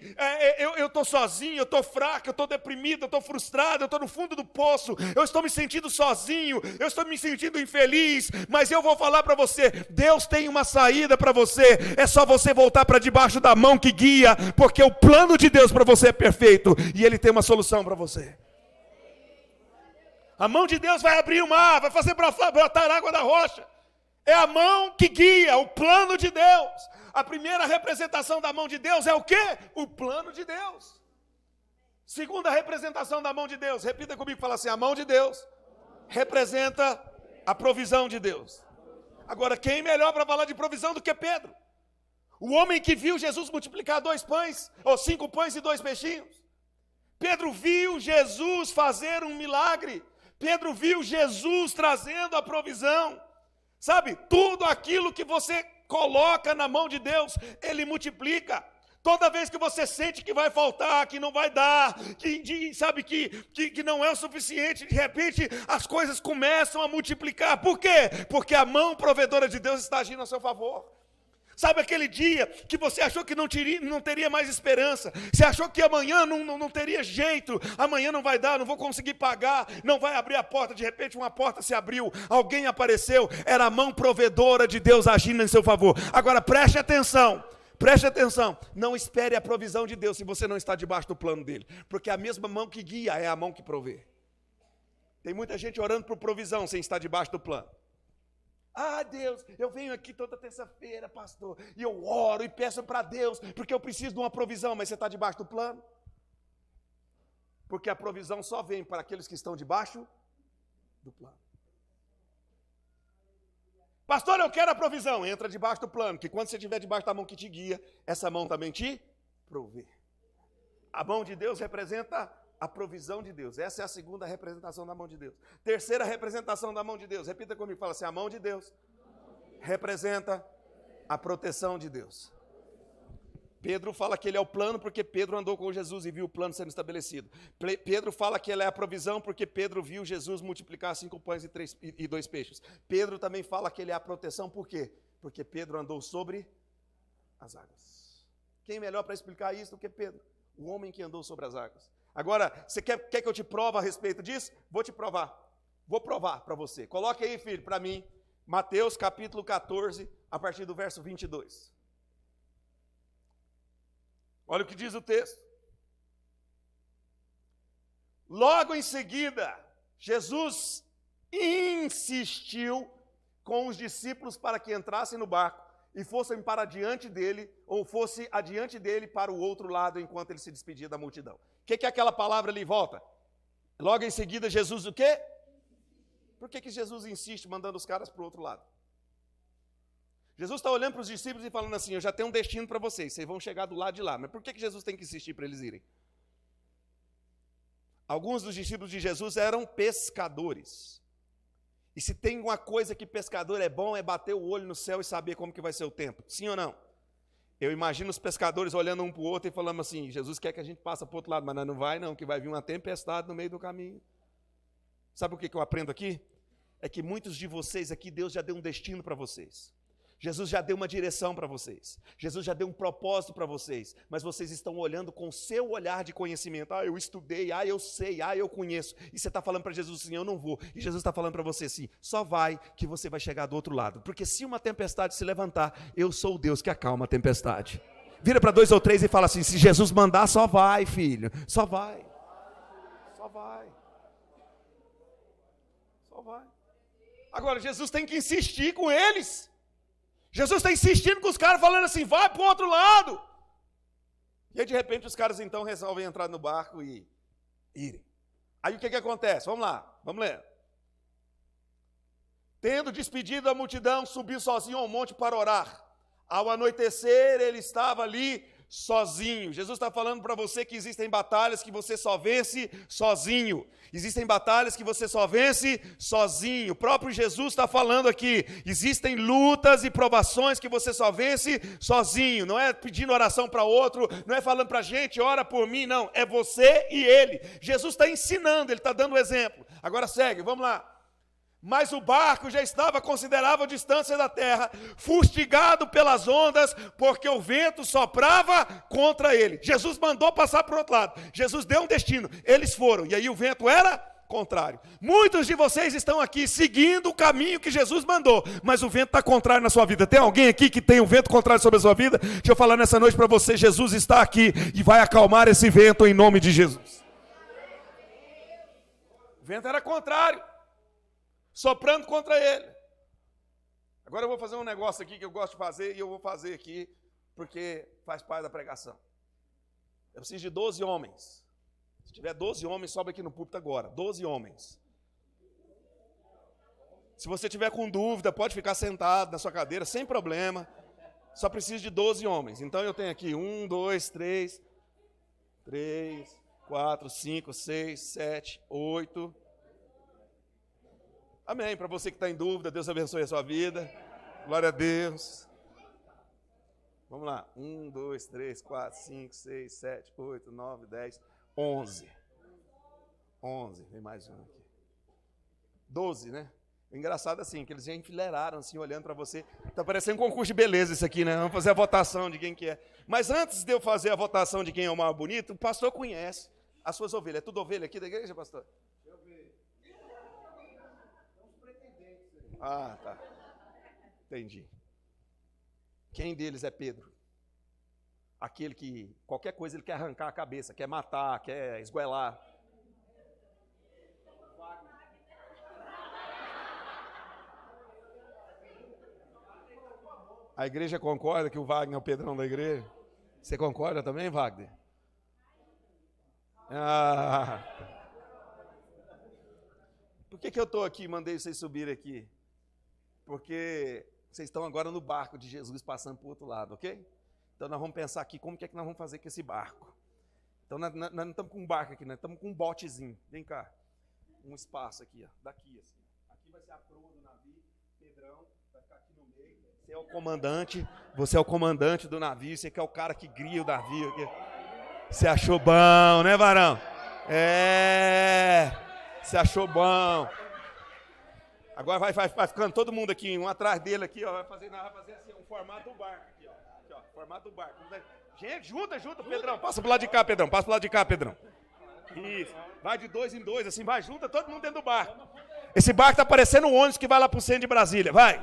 eu estou sozinho, eu estou fraco, eu estou deprimido, eu estou frustrado, eu estou no fundo do poço, eu estou me sentindo sozinho, eu estou me sentindo infeliz, mas eu vou falar para você, Deus tem uma saída para você, é só você voltar para debaixo da mão que guia, porque o plano de Deus para você é perfeito, e Ele tem uma solução para você. A mão de Deus vai abrir o mar, vai fazer brotar água da rocha. É a mão que guia, o plano de Deus. A primeira representação da mão de Deus é o quê? O plano de Deus. Segunda representação da mão de Deus, repita comigo, fala assim, a mão de Deus representa a provisão de Deus. Agora, quem melhor para falar de provisão do que Pedro? O homem que viu Jesus multiplicar 5 pães e 2 peixinhos. Pedro viu Jesus fazer um milagre. Pedro viu Jesus trazendo a provisão. Sabe, tudo aquilo que você coloca na mão de Deus, Ele multiplica. Toda vez que você sente que vai faltar, que não vai dar, que não é o suficiente, de repente as coisas começam a multiplicar. Por quê? Porque a mão provedora de Deus está agindo a seu favor. Sabe aquele dia que você achou que não teria mais esperança, você achou que amanhã não teria jeito, amanhã não vai dar, não vou conseguir pagar, não vai abrir a porta, de repente uma porta se abriu, alguém apareceu, era a mão provedora de Deus agindo em seu favor. Agora preste atenção, não espere a provisão de Deus se você não está debaixo do plano dele, porque a mesma mão que guia é a mão que provê. Tem muita gente orando por provisão sem estar debaixo do plano. Ah, Deus, eu venho aqui toda terça-feira, pastor, e eu oro e peço para Deus, porque eu preciso de uma provisão, mas você está debaixo do plano? Porque a provisão só vem para aqueles que estão debaixo do plano. Pastor, eu quero a provisão, entra debaixo do plano, que quando você estiver debaixo da mão que te guia, essa mão também te provê. A mão de Deus representa a provisão de Deus. Essa é a segunda representação da mão de Deus. Terceira representação da mão de Deus. Repita comigo, fala assim, a mão de Deus representa a proteção de Deus. Pedro fala que ele é o plano porque Pedro andou com Jesus e viu o plano sendo estabelecido. Pedro fala que ele é a provisão porque Pedro viu Jesus multiplicar 5 pães e 2 peixes. Pedro também fala que ele é a proteção, por quê? Porque Pedro andou sobre as águas. Quem é melhor para explicar isso do que Pedro? O homem que andou sobre as águas. Agora, você quer que eu te prove a respeito disso? Vou te provar. Vou provar para você. Coloque aí, filho, para mim, Mateus capítulo 14, a partir do verso 22. Olha o que diz o texto. Logo em seguida, Jesus insistiu com os discípulos para que entrassem no barco e fossem para diante dele, ou fosse adiante dele para o outro lado, enquanto ele se despedia da multidão. O que é aquela palavra ali? Volta. Logo em seguida, Jesus o quê? Por que Jesus insiste mandando os caras para o outro lado? Jesus está olhando para os discípulos e falando assim, eu já tenho um destino para vocês vão chegar do lado de lá. Mas por que Jesus tem que insistir para eles irem? Alguns dos discípulos de Jesus eram pescadores. E se tem uma coisa que pescador é bom, é bater o olho no céu e saber como que vai ser o tempo. Sim ou não? Eu imagino os pescadores olhando um para o outro e falando assim, Jesus quer que a gente passe para o outro lado, mas não vai não, que vai vir uma tempestade no meio do caminho. Sabe o que eu aprendo aqui? É que muitos de vocês aqui, Deus já deu um destino para vocês. Jesus já deu uma direção para vocês. Jesus já deu um propósito para vocês. Mas vocês estão olhando com o seu olhar de conhecimento. Eu estudei, eu sei, eu conheço. E você está falando para Jesus assim, eu não vou. E Jesus está falando para você assim, só vai que você vai chegar do outro lado. Porque se uma tempestade se levantar, eu sou o Deus que acalma a tempestade. Vira para 2 ou 3 e fala assim, se Jesus mandar, só vai, filho. Só vai. Só vai. Só vai. Agora, Jesus tem que insistir com eles. Jesus está insistindo com os caras, falando assim, vai para o outro lado. E aí, de repente, os caras, então, resolvem entrar no barco e irem. Aí, o que acontece? Vamos lá, vamos ler. Tendo despedido a multidão, subiu sozinho ao monte para orar. Ao anoitecer, ele estava ali sozinho. Jesus está falando para você que existem batalhas que você só vence sozinho. Existem batalhas que você só vence sozinho. O próprio Jesus está falando aqui. Existem lutas e provações que você só vence sozinho. Não é pedindo oração para outro, não é falando para a gente, ora por mim, não. É você e ele. Jesus está ensinando, ele está dando o exemplo. Agora segue, vamos lá. Mas o barco já estava a considerável distância da terra, fustigado pelas ondas, porque o vento soprava contra ele. Jesus mandou passar para o outro lado. Jesus deu um destino. Eles foram. E aí o vento era contrário. Muitos de vocês estão aqui seguindo o caminho que Jesus mandou, mas o vento está contrário na sua vida. Tem alguém aqui que tem um vento contrário sobre a sua vida? Deixa eu falar nessa noite para você. Jesus está aqui e vai acalmar esse vento em nome de Jesus. O vento era contrário. Soprando contra ele. Agora eu vou fazer um negócio aqui que eu gosto de fazer e eu vou fazer aqui porque faz parte da pregação. Eu preciso de 12 homens. Se tiver 12 homens, sobe aqui no púlpito agora. 12 homens. Se você tiver com dúvida, pode ficar sentado na sua cadeira, sem problema. Só preciso de 12 homens. Então eu tenho aqui 1, 2, 3, 4, 5, 6, 7, 8... Amém. Para você que está em dúvida, Deus abençoe a sua vida. Glória a Deus. Vamos lá. 1, 2, 3, 4, 5, 6, 7, 8, 9, 10, 11. 11. Tem mais um aqui. 12, né? O engraçado é assim, que eles já enfileiraram assim, olhando para você. Está parecendo um concurso de beleza isso aqui, né? Vamos fazer a votação de quem que é. Mas antes de eu fazer a votação de quem é o mais bonito, o pastor conhece as suas ovelhas. É tudo ovelha aqui da igreja, pastor? Ah, tá. Entendi. Quem deles é Pedro? Aquele que qualquer coisa ele quer arrancar a cabeça, quer matar, quer esgoelar. A igreja concorda que o Wagner é o Pedrão da igreja? Você concorda também, Wagner? Por que eu estou aqui, mandei vocês subirem aqui? Porque vocês estão agora no barco de Jesus passando para o outro lado, ok? Então nós vamos pensar aqui como que é que nós vamos fazer com esse barco. Então nós não estamos com um barco aqui, nós estamos com um botezinho. Vem cá. Um espaço aqui, ó. Daqui assim. Aqui vai ser a proa do navio. Pedrão vai ficar aqui no meio. Você é o comandante. Você é o comandante do navio. Você que é o cara que guia o navio aqui. Você achou bom, né, varão? Você achou bom. Agora vai ficando todo mundo aqui, um atrás dele aqui, ó, vai fazer assim, um formato do barco aqui, ó. Aqui, ó, formato do barco. Gente, junta, Pedrão. Passa pro lado de cá, Pedrão. Passa pro lado de cá, Pedrão. Isso. Vai de 2 em 2, assim, vai, junta todo mundo dentro do barco. Esse barco tá parecendo um ônibus que vai lá pro centro de Brasília. Vai.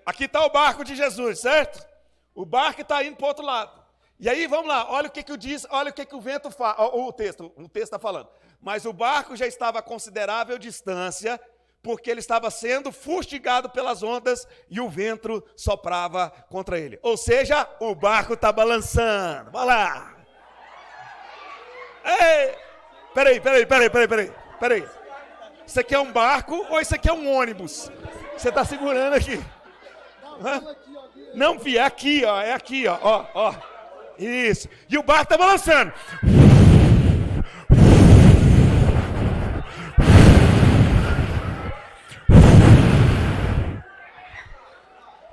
Aqui tá o barco de Jesus, certo? O barco está indo para o outro lado. E aí, vamos lá, olha o que diz, olha o que o vento fala, o texto está falando. Mas o barco já estava a considerável distância, porque ele estava sendo fustigado pelas ondas e o vento soprava contra ele. Ou seja, o barco está balançando. Vai lá. Ei! Peraí. Isso aqui é um barco ou isso aqui é um ônibus? Você está segurando aqui. Hã? Não, filho, é aqui, ó. Isso. E o barco está balançando.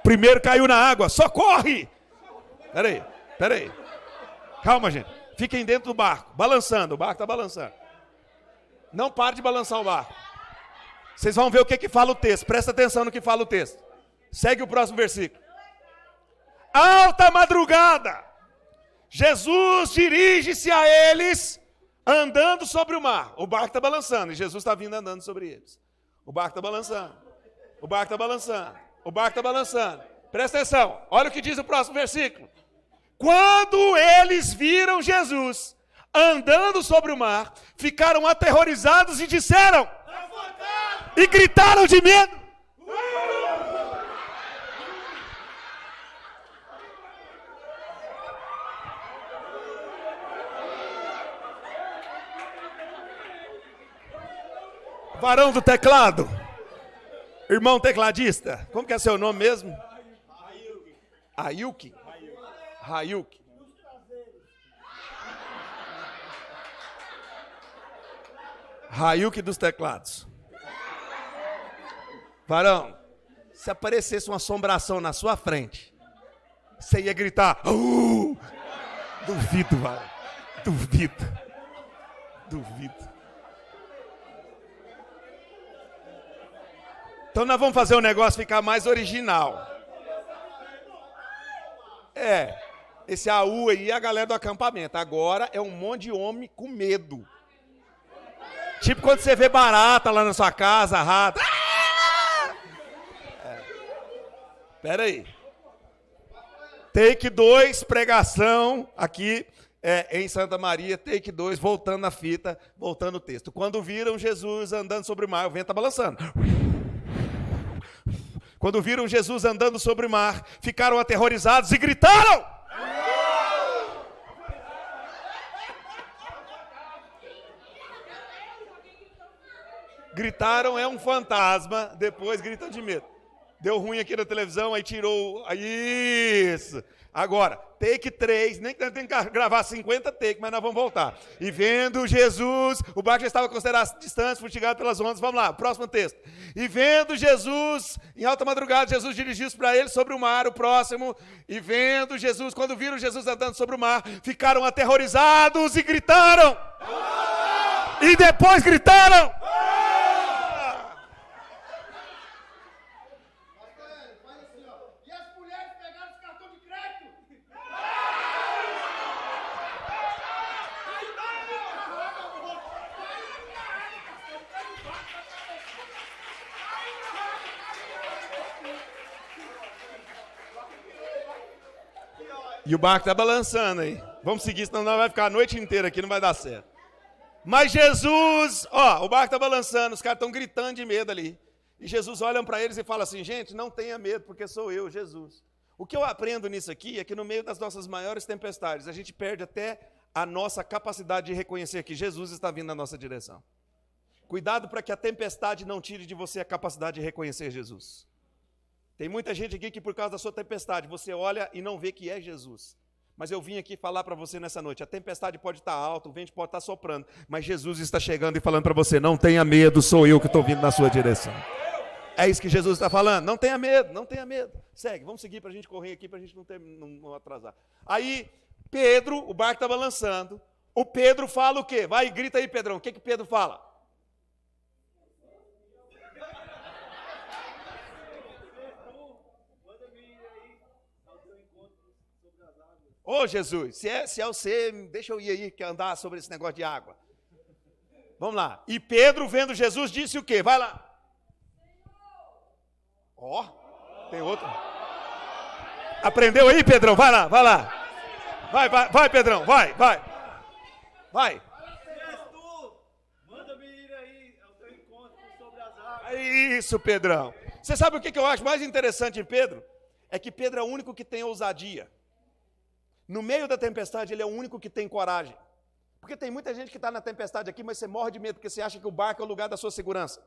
Primeiro caiu na água, socorre! Peraí. Calma, gente. Fiquem dentro do barco, balançando. O barco está balançando. Não pare de balançar o barco. Vocês vão ver o que fala o texto. Presta atenção no que fala o texto. Segue o próximo versículo. Alta madrugada, Jesus dirige-se a eles andando sobre o mar. O barco está balançando e Jesus está vindo andando sobre eles. O barco está balançando. Presta atenção. Olha o que diz o próximo versículo. Quando eles viram Jesus andando sobre o mar, ficaram aterrorizados e disseram, e gritaram de medo. Varão do teclado, irmão tecladista, como que é seu nome mesmo? Ayuki. Hayuki dos teclados. Varão, se aparecesse uma assombração na sua frente, você ia gritar, duvido, varão, duvido. Então nós vamos fazer o negócio ficar mais original. Esse AU aí é a galera do acampamento. Agora é um monte de homem com medo. Tipo quando você vê barata lá na sua casa, rato. Pera aí. Take 2, pregação aqui em Santa Maria. Take 2, voltando na fita, voltando o texto. Quando viram Jesus andando sobre o mar, o vento está balançando. Quando viram Jesus andando sobre o mar, ficaram aterrorizados e gritaram. Gritaram é um fantasma, depois gritam de medo. Deu ruim aqui na televisão, aí tirou. Isso. Agora, take 3, nem que nós temos que gravar 50 take, mas nós vamos voltar. E vendo Jesus, o barco já estava considerado distante, fustigado pelas ondas. Vamos lá, próximo texto. E vendo Jesus, em alta madrugada, Jesus dirigiu-se para ele sobre o mar, o próximo. E vendo Jesus, quando viram Jesus andando sobre o mar, ficaram aterrorizados e gritaram. E depois gritaram. E o barco está balançando aí. Vamos seguir, senão nós vai ficar a noite inteira aqui, não vai dar certo. Mas Jesus, o barco está balançando, os caras estão gritando de medo ali. E Jesus olha para eles e fala assim, gente, não tenha medo, porque sou eu, Jesus. O que eu aprendo nisso aqui é que no meio das nossas maiores tempestades, a gente perde até a nossa capacidade de reconhecer que Jesus está vindo na nossa direção. Cuidado para que a tempestade não tire de você a capacidade de reconhecer Jesus. Tem muita gente aqui que por causa da sua tempestade, você olha e não vê que é Jesus. Mas eu vim aqui falar para você nessa noite, a tempestade pode estar alta, o vento pode estar soprando, mas Jesus está chegando e falando para você, não tenha medo, sou eu que estou vindo na sua direção. É isso que Jesus está falando, não tenha medo, não tenha medo. Segue, vamos seguir para a gente correr aqui, para a gente não atrasar. Aí, Pedro, o barco está balançando, o Pedro fala o quê? Vai, grita aí, Pedrão, o que Pedro fala? Ô Jesus, se é você, deixa eu ir aí, que andar sobre esse negócio de água. Vamos lá. E Pedro, vendo Jesus, disse o quê? Vai lá. Tem outro. Aprendeu aí, Pedrão? Vai lá. Vai, Pedrão, vai. Manda-me ir aí ao teu encontro sobre as águas. É isso, Pedrão. Você sabe o que eu acho mais interessante em Pedro? É que Pedro é o único que tem ousadia. No meio da tempestade, ele é o único que tem coragem. Porque tem muita gente que está na tempestade aqui, mas você morre de medo, porque você acha que o barco é o lugar da sua segurança.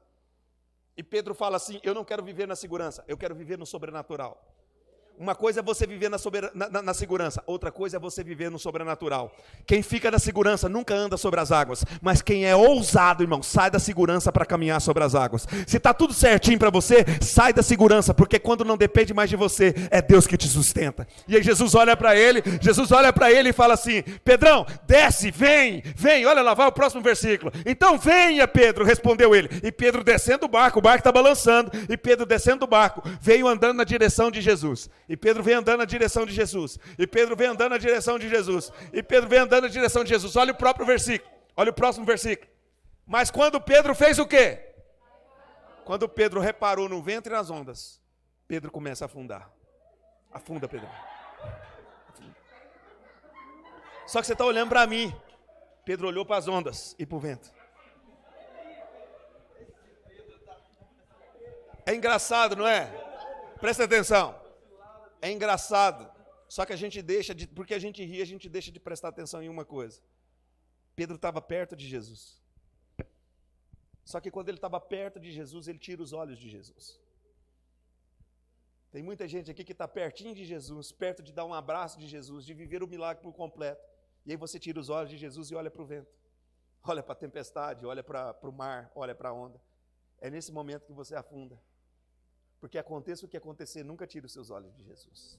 E Pedro fala assim, eu não quero viver na segurança, eu quero viver no sobrenatural. Uma coisa é você viver na segurança, outra coisa é você viver no sobrenatural. Quem fica na segurança nunca anda sobre as águas, mas quem é ousado, irmão, sai da segurança para caminhar sobre as águas. Se está tudo certinho para você, sai da segurança, porque quando não depende mais de você, é Deus que te sustenta. E aí Jesus olha para ele e fala assim, Pedrão, desce, vem, olha lá, vai o próximo versículo. Então venha, Pedro, respondeu ele. E Pedro descendo do barco, o barco está balançando, e Pedro descendo do barco, veio andando na direção de Jesus. E Pedro vem andando na direção de Jesus. E Pedro vem andando na direção de Jesus. E Pedro vem andando na direção de Jesus. Olha o próprio versículo. Olha o próximo versículo. Mas quando Pedro fez o quê? Quando Pedro reparou no vento e nas ondas, Pedro começa a afundar. Afunda, Pedro. Afunda. Só que você está olhando para mim. Pedro olhou para as ondas e para o vento. É engraçado, não é? Presta atenção. É engraçado, só que a gente porque a gente ri, a gente deixa de prestar atenção em uma coisa. Pedro estava perto de Jesus. Só que quando ele estava perto de Jesus, ele tira os olhos de Jesus. Tem muita gente aqui que está pertinho de Jesus, perto de dar um abraço de Jesus, de viver o milagre por completo. E aí você tira os olhos de Jesus e olha para o vento. Olha para a tempestade, olha para o mar, olha para a onda. É nesse momento que você afunda. Porque aconteça o que acontecer, nunca tire os seus olhos de Jesus.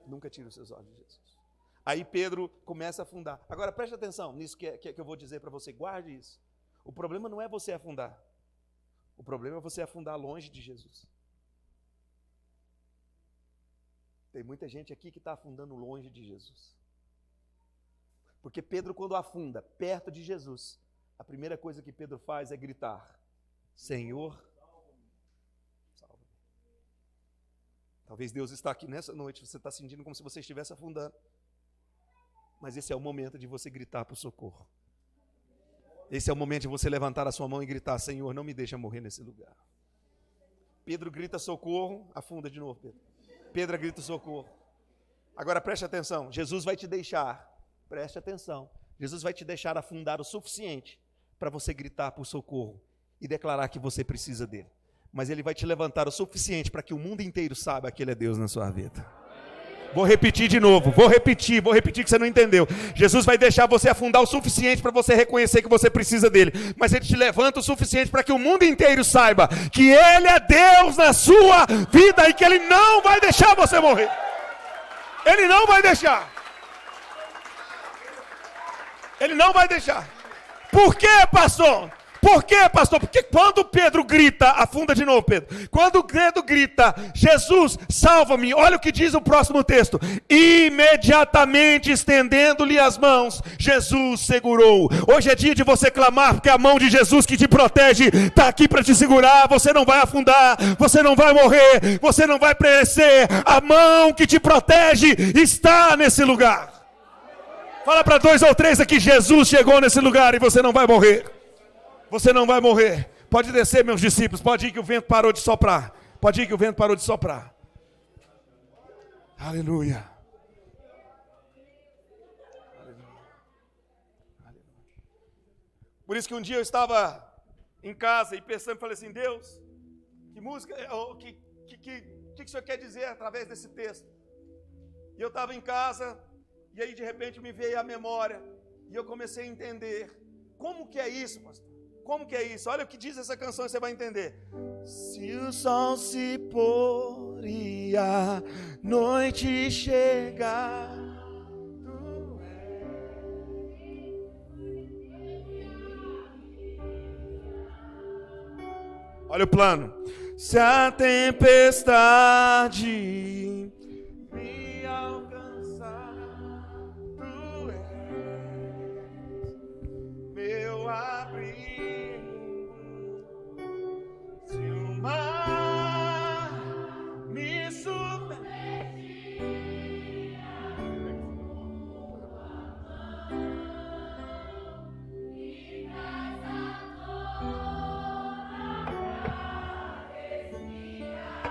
Nunca tire os seus olhos de Jesus. Aí Pedro começa a afundar. Agora preste atenção nisso que eu vou dizer para você, guarde isso. O problema não é você afundar. O problema é você afundar longe de Jesus. Tem muita gente aqui que está afundando longe de Jesus. Porque Pedro, quando afunda perto de Jesus, a primeira coisa que Pedro faz é gritar, Senhor, salva-me. Talvez Deus está aqui nessa noite, você está sentindo como se você estivesse afundando. Mas esse é o momento de você gritar para o socorro. Esse é o momento de você levantar a sua mão e gritar, Senhor, não me deixa morrer nesse lugar. Pedro grita socorro, afunda de novo, Pedro. Pedro grita socorro. Agora preste atenção, Jesus vai te deixar, preste atenção, Jesus vai te deixar afundar o suficiente para você gritar por socorro e declarar que você precisa dele. Mas ele vai te levantar o suficiente para que o mundo inteiro saiba que ele é Deus na sua vida. Vou repetir de novo, vou repetir que você não entendeu. Jesus vai deixar você afundar o suficiente para você reconhecer que você precisa dele. Mas ele te levanta o suficiente para que o mundo inteiro saiba que ele é Deus na sua vida e que ele não vai deixar você morrer. Ele não vai deixar. Ele não vai deixar. Por quê, pastor? Por quê, pastor? Porque quando Pedro grita, afunda de novo, Pedro. Quando Pedro grita, Jesus, salva-me, olha o que diz o próximo texto. Imediatamente estendendo-lhe as mãos, Jesus segurou. Hoje é dia de você clamar, porque a mão de Jesus que te protege está aqui para te segurar. Você não vai afundar, você não vai morrer, você não vai perecer. A mão que te protege está nesse lugar. Fala para 2 ou 3 aqui, Jesus chegou nesse lugar e você não vai morrer. Você não vai morrer. Pode descer, meus discípulos. Pode ir que o vento parou de soprar. Pode ir que o vento parou de soprar. Aleluia. Por isso que um dia eu estava em casa e pensando, falei assim, Deus, que música, o que o Senhor quer dizer através desse texto? E eu estava em casa, e aí de repente me veio a memória, e eu comecei a entender, como que é isso, pastor? Como que é isso? Olha o que diz essa canção e você vai entender. Se o sol se pôr e a noite chegar, tu és. Olha o plano. Se a tempestade me alcançar, tu és meu abrigo. Me submergir e casa toda respirar.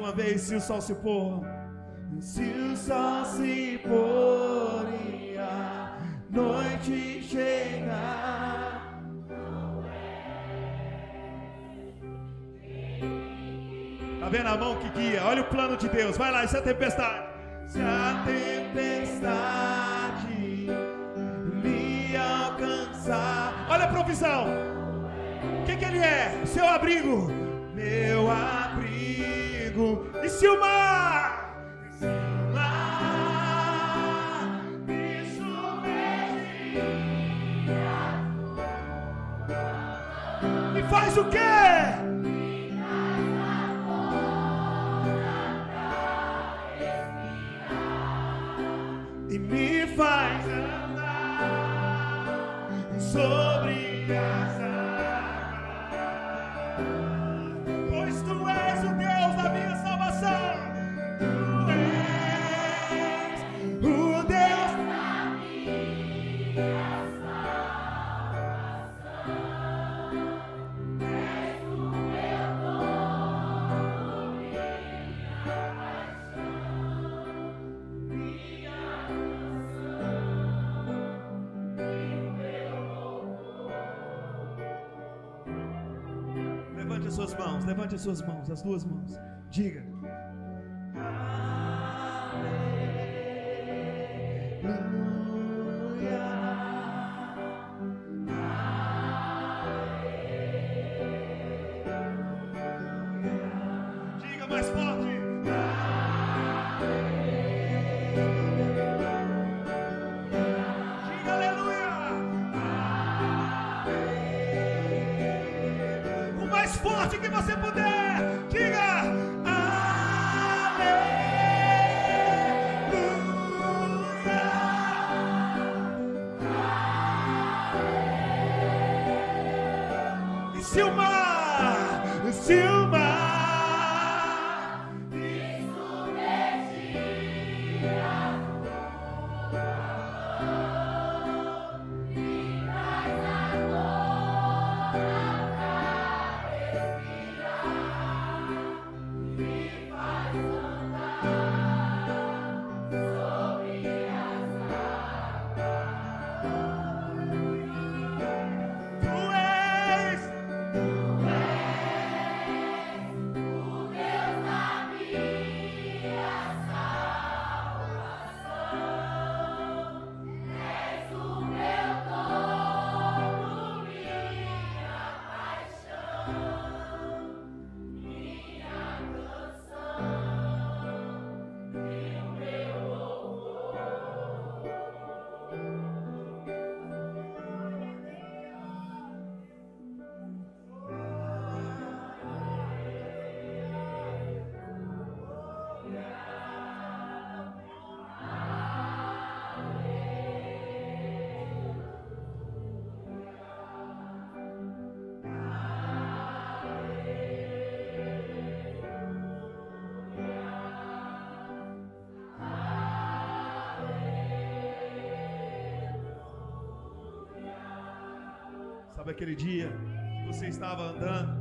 uma vez, se o sol se pôr. Se o sol se pôr e a noite chegar. Tá vendo a mão que guia? Olha o plano de Deus. Vai lá, isso é tempestade. Se a tempestade me alcançar. Olha a provisão. O que ele é? Seu abrigo. Meu abrigo. E se o mar? Se o mar me submergir, me faz o quê? E me faz andar sobre as águas, pois tu és o Deus da minha salvação. Tu és o Deus da minha salvação. És o meu dono, minha paixão, minha levante as suas mãos, as duas mãos. Diga. Diga mais forte. Diga aleluia. O mais forte que você puder. Diga aleluia. E se o mar, se o mar Sabe aquele dia que você estava andando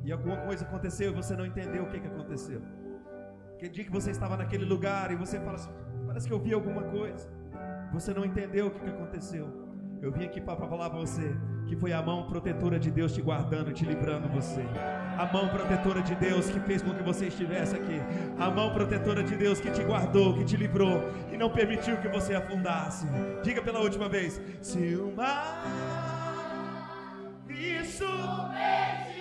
e alguma coisa aconteceu e você não entendeu o que aconteceu? Aquele dia que você estava naquele lugar e você fala assim, parece que eu vi alguma coisa. Você não entendeu o que aconteceu. Eu vim aqui para falar para você que foi a mão protetora de Deus te guardando, te livrando você. A mão protetora de Deus que fez com que você estivesse aqui. A mão protetora de Deus que te guardou, que te livrou e não permitiu que você afundasse. Diga pela última vez: se o mar me submergir,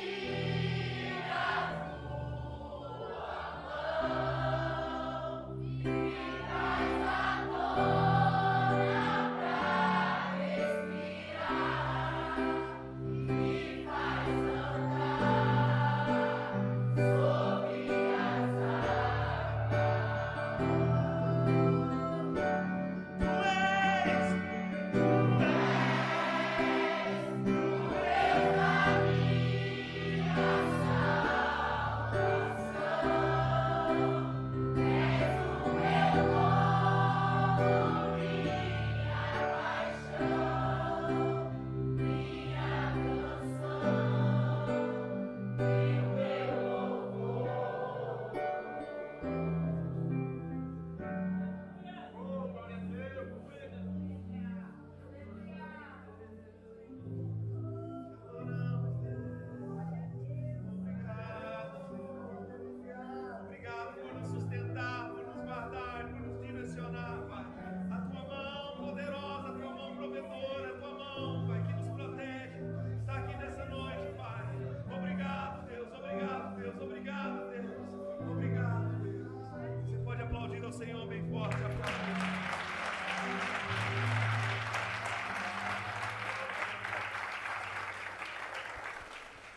forte aplauso.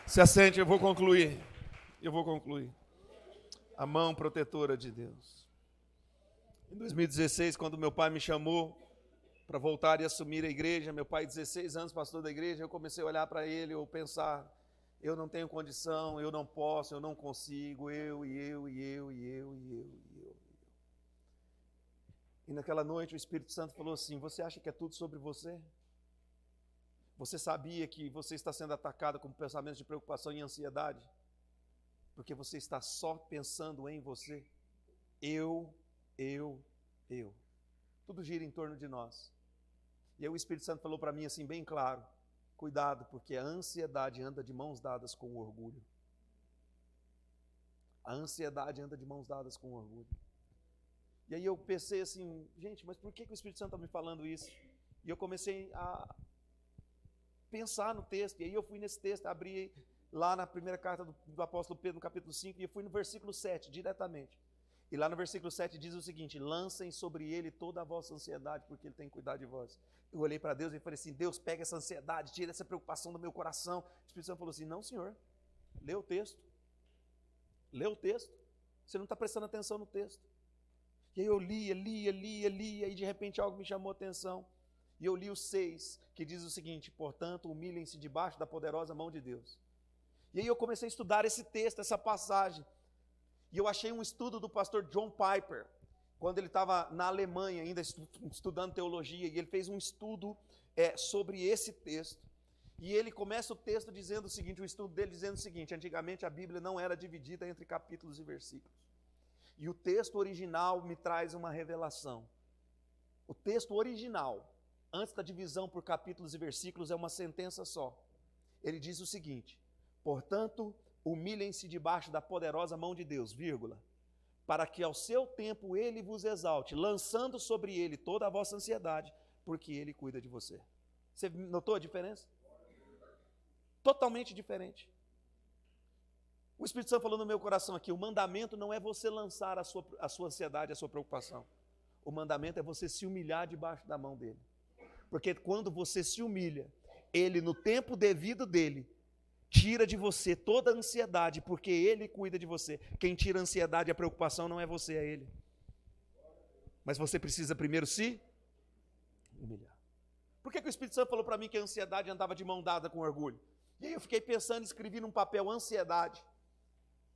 Se assente, eu vou concluir. A mão protetora de Deus. Em 2016, quando meu pai me chamou para voltar e assumir a igreja, meu pai, 16 anos, pastor da igreja, eu comecei a olhar para ele, eu pensar, eu não tenho condição, eu não posso, eu não consigo, eu. E naquela noite o Espírito Santo falou assim: você acha que é tudo sobre você? Você sabia que você está sendo atacado com pensamentos de preocupação e ansiedade? Porque você está só pensando em você. Eu. Tudo gira em torno de nós. E aí o Espírito Santo falou para mim assim, bem claro: cuidado, porque a ansiedade anda de mãos dadas com o orgulho. A ansiedade anda de mãos dadas com o orgulho. E aí eu pensei assim, gente, mas por que o Espírito Santo está me falando isso? E eu comecei a pensar no texto, e aí eu fui nesse texto, abri lá na primeira carta do apóstolo Pedro, no capítulo 5, e eu fui no versículo 7, diretamente. E lá no versículo 7 diz o seguinte: lancem sobre ele toda a vossa ansiedade, porque ele tem cuidado de vós. Eu olhei para Deus e falei assim: Deus, pega essa ansiedade, tira essa preocupação do meu coração. O Espírito Santo falou assim: não, senhor, lê o texto. Você não está prestando atenção no texto. E aí eu li, aí de repente algo me chamou a atenção. E eu li o 6, que diz o seguinte: portanto, humilhem-se debaixo da poderosa mão de Deus. E aí eu comecei a estudar esse texto, essa passagem. E eu achei um estudo do pastor John Piper, quando ele estava na Alemanha, ainda estudando teologia, e ele fez um estudo sobre esse texto. E ele começa o texto dizendo o seguinte, o estudo dele dizendo o seguinte: antigamente a Bíblia não era dividida entre capítulos e versículos. E o texto original me traz uma revelação. O texto original, antes da divisão por capítulos e versículos, é uma sentença só. Ele diz o seguinte: portanto, humilhem-se debaixo da poderosa mão de Deus, vírgula, para que ao seu tempo ele vos exalte, lançando sobre ele toda a vossa ansiedade, porque ele cuida de você. Você notou a diferença? Totalmente diferente. O Espírito Santo falou no meu coração aqui: o mandamento não é você lançar a sua ansiedade, a sua preocupação. O mandamento é você se humilhar debaixo da mão dele. Porque quando você se humilha, ele, no tempo devido dele, tira de você toda a ansiedade, porque ele cuida de você. Quem tira a ansiedade e a preocupação não é você, é ele. Mas você precisa primeiro se humilhar. Por que o Espírito Santo falou para mim que a ansiedade andava de mão dada com orgulho? E aí eu fiquei pensando, escrevi num papel ansiedade.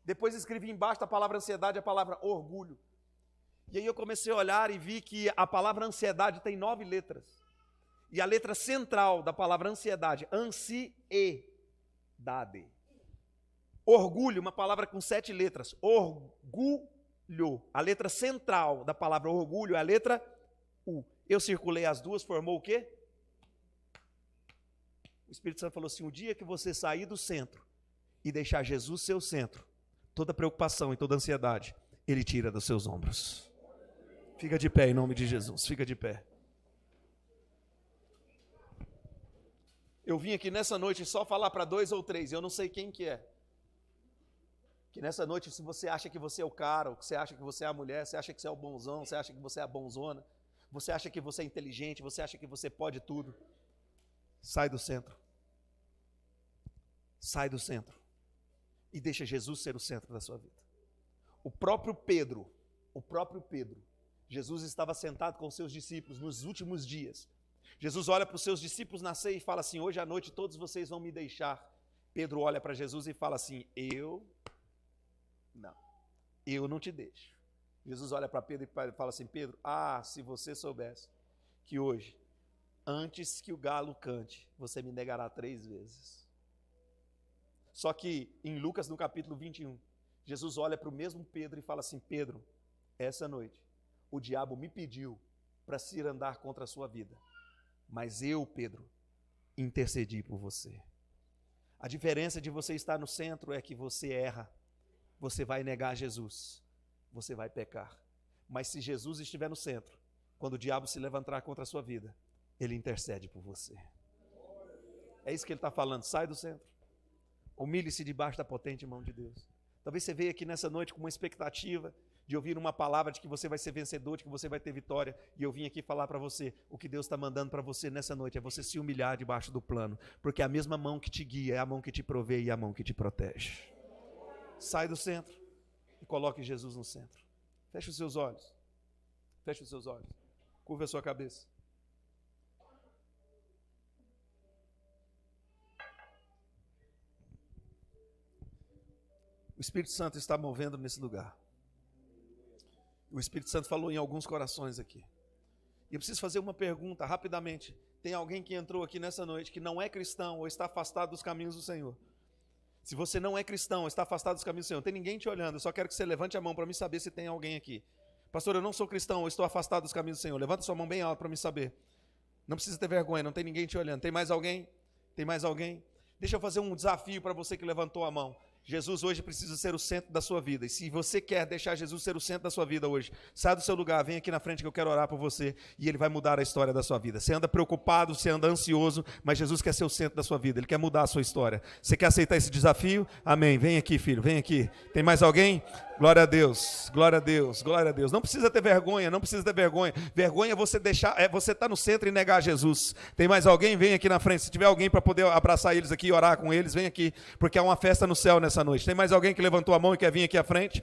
Depois escrevi embaixo da palavra ansiedade a palavra orgulho. E aí eu comecei a olhar e vi que a palavra ansiedade tem 9 letras. E a letra central da palavra ansiedade, ansiedade. Orgulho, uma palavra com 7 letras. Orgulho. A letra central da palavra orgulho é a letra U. Eu circulei as duas, formou o quê? O Espírito Santo falou assim: o dia que você sair do centro e deixar Jesus ser o centro, toda preocupação e toda ansiedade, ele tira dos seus ombros. Fica de pé em nome de Jesus, fica de pé. Eu vim aqui nessa noite só falar para 2 ou 3, eu não sei quem que é. Que nessa noite, se você acha que você é o cara, ou que você acha que você é a mulher, você acha que você é o bonzão, você acha que você é a bonzona, você acha que você é inteligente, você acha que você pode tudo, sai do centro. Sai do centro. E deixa Jesus ser o centro da sua vida. O próprio Pedro, Jesus estava sentado com os seus discípulos nos últimos dias. Jesus olha para os seus discípulos na ceia e fala assim: hoje à noite todos vocês vão me deixar. Pedro olha para Jesus e fala assim: eu não te deixo. Jesus olha para Pedro e fala assim: Pedro, se você soubesse que hoje, antes que o galo cante, você me negará 3 vezes. Só que em Lucas, no capítulo 21, Jesus olha para o mesmo Pedro e fala assim: Pedro, essa noite o diabo me pediu para se ir andar contra a sua vida, mas eu, Pedro, intercedi por você. A diferença de você estar no centro é que você erra, você vai negar Jesus, você vai pecar. Mas se Jesus estiver no centro, quando o diabo se levantar contra a sua vida, ele intercede por você. É isso que ele está falando: sai do centro. Humilhe-se debaixo da potente mão de Deus. Talvez você veja aqui nessa noite com uma expectativa de ouvir uma palavra de que você vai ser vencedor, de que você vai ter vitória. E eu vim aqui falar para você, o que Deus está mandando para você nessa noite é você se humilhar debaixo do plano, porque a mesma mão que te guia é a mão que te provê e a mão que te protege. Sai do centro e coloque Jesus no centro. Feche os seus olhos. Feche os seus olhos. Curva a sua cabeça. O Espírito Santo está movendo nesse lugar. O Espírito Santo falou em alguns corações aqui. E eu preciso fazer uma pergunta rapidamente. Tem alguém que entrou aqui nessa noite que não é cristão ou está afastado dos caminhos do Senhor? Se você não é cristão ou está afastado dos caminhos do Senhor, não tem ninguém te olhando, eu só quero que você levante a mão para me saber se tem alguém aqui. Pastor, eu não sou cristão ou estou afastado dos caminhos do Senhor. Levanta sua mão bem alta para me saber. Não precisa ter vergonha, não tem ninguém te olhando. Tem mais alguém? Tem mais alguém? Deixa eu fazer um desafio para você que levantou a mão. Jesus hoje precisa ser o centro da sua vida. E se você quer deixar Jesus ser o centro da sua vida hoje, sai do seu lugar, vem aqui na frente que eu quero orar por você e Ele vai mudar a história da sua vida. Você anda preocupado, você anda ansioso, mas Jesus quer ser o centro da sua vida. Ele quer mudar a sua história. Você quer aceitar esse desafio? Amém. Vem aqui, filho, vem aqui. Tem mais alguém? Glória a Deus, glória a Deus, glória a Deus. Não precisa ter vergonha, não precisa ter vergonha. Vergonha é você deixar, você estar no centro e negar Jesus. Tem mais alguém? Vem aqui na frente. Se tiver alguém para poder abraçar eles aqui e orar com eles, vem aqui, porque há uma festa no céu nessa noite. Tem mais alguém que levantou a mão e quer vir aqui à frente?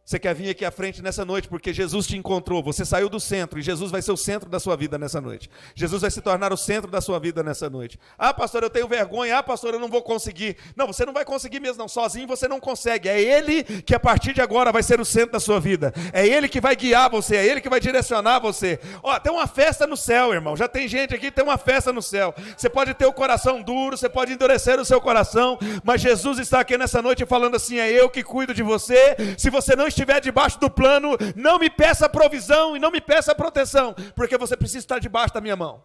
Você quer vir aqui à frente nessa noite porque Jesus te encontrou, você saiu do centro e Jesus vai ser o centro da sua vida nessa noite. Jesus vai se tornar o centro da sua vida nessa noite. Ah, pastor, eu tenho vergonha. Ah, pastor, eu não vou conseguir. Não, você não vai conseguir mesmo não, sozinho você não consegue. É Ele que a partir de agora vai ser o centro da sua vida. É Ele que vai guiar você, é Ele que vai direcionar você. Ó, tem uma festa no céu, irmão. Já tem gente aqui que tem uma festa no céu. Você pode ter o coração duro, você pode endurecer o seu coração, mas Jesus está aqui nessa noite falando assim, é eu que cuido de você. Se você não estiver debaixo do plano, não me peça provisão e não me peça proteção, porque você precisa estar debaixo da minha mão.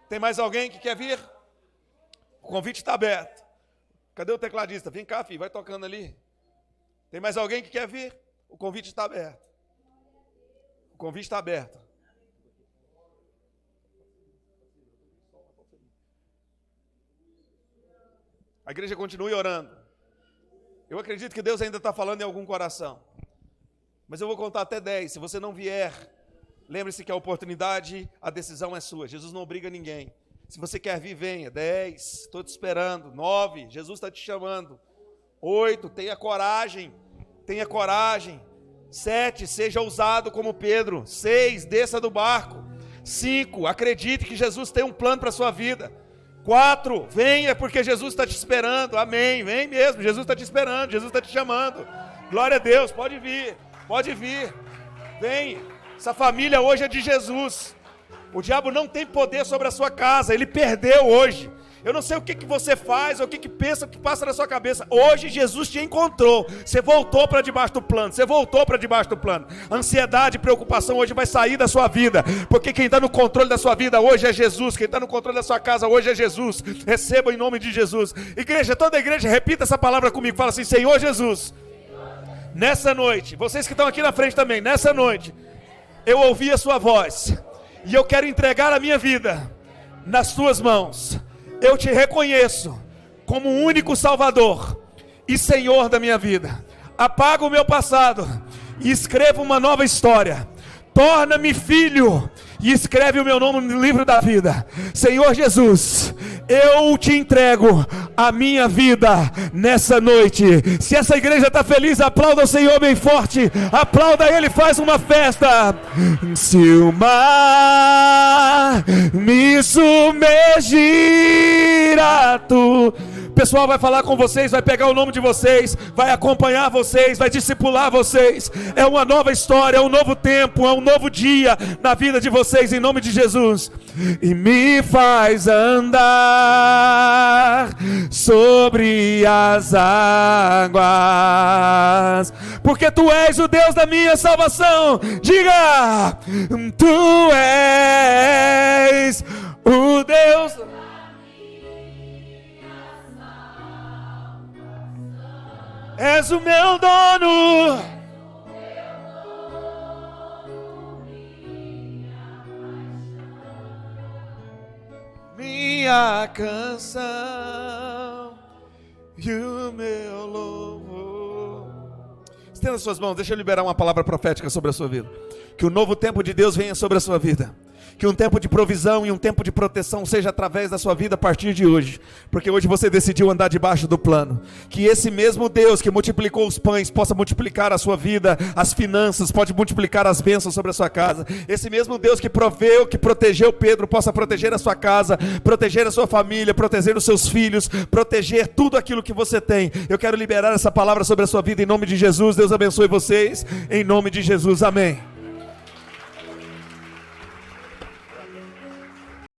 Tem mais alguém que quer vir? O convite está aberto. Cadê o tecladista? Vem cá, filho, vai tocando ali. Tem mais alguém que quer vir? O convite está aberto. O convite está aberto. A igreja continue orando. Eu acredito que Deus ainda está falando em algum coração. Mas eu vou contar até 10. Se você não vier, lembre-se que a oportunidade, a decisão é sua. Jesus não obriga ninguém. Se você quer vir, venha. 10, estou te esperando. 9, Jesus está te chamando. 8, tenha coragem. Tenha coragem. 7, seja ousado como Pedro. 6, desça do barco. 5, acredite que Jesus tem um plano para a sua vida. 4, venha porque Jesus está te esperando. Amém, vem mesmo, Jesus está te esperando, Jesus está te chamando. Glória a Deus, pode vir. Pode vir, vem. Essa família hoje é de Jesus. O diabo não tem poder sobre a sua casa, ele perdeu hoje. Eu não sei o que você faz, ou o que pensa, o que passa na sua cabeça. Hoje Jesus te encontrou, você voltou para debaixo do plano, você voltou para debaixo do plano. Ansiedade, preocupação hoje vai sair da sua vida, porque quem está no controle da sua vida hoje é Jesus, quem está no controle da sua casa hoje é Jesus. Receba em nome de Jesus. Igreja, toda a igreja, repita essa palavra comigo, fala assim, Senhor Jesus, nessa noite, vocês que estão aqui na frente também, nessa noite, eu ouvi a sua voz, e eu quero entregar a minha vida nas tuas mãos. Eu te reconheço como o único Salvador e Senhor da minha vida. Apaga o meu passado e escreva uma nova história. Torna-me filho e escreve o meu nome no livro da vida. Senhor Jesus, eu te entrego a minha vida nessa noite. Se essa igreja está feliz, aplauda o Senhor bem forte. Aplauda Ele, faz uma festa. Se o mar me submergir a tu... O pessoal vai falar com vocês, vai pegar o nome de vocês, vai acompanhar vocês, vai discipular vocês. É uma nova história, é um novo tempo, é um novo dia na vida de vocês, em nome de Jesus. E me faz andar sobre as águas, porque Tu és o Deus da minha salvação. Diga, Tu és o Deus... És o meu dono, minha canção e o meu louvor. Estenda suas mãos, deixa eu liberar uma palavra profética sobre a sua vida. Que o novo tempo de Deus venha sobre a sua vida. Que um tempo de provisão e um tempo de proteção seja através da sua vida a partir de hoje. Porque hoje você decidiu andar debaixo do plano. Que esse mesmo Deus que multiplicou os pães possa multiplicar a sua vida, as finanças, pode multiplicar as bênçãos sobre a sua casa. Esse mesmo Deus que proveu, que protegeu Pedro, possa proteger a sua casa, proteger a sua família, proteger os seus filhos, proteger tudo aquilo que você tem. Eu quero liberar essa palavra sobre a sua vida em nome de Jesus. Deus abençoe vocês, em nome de Jesus, amém.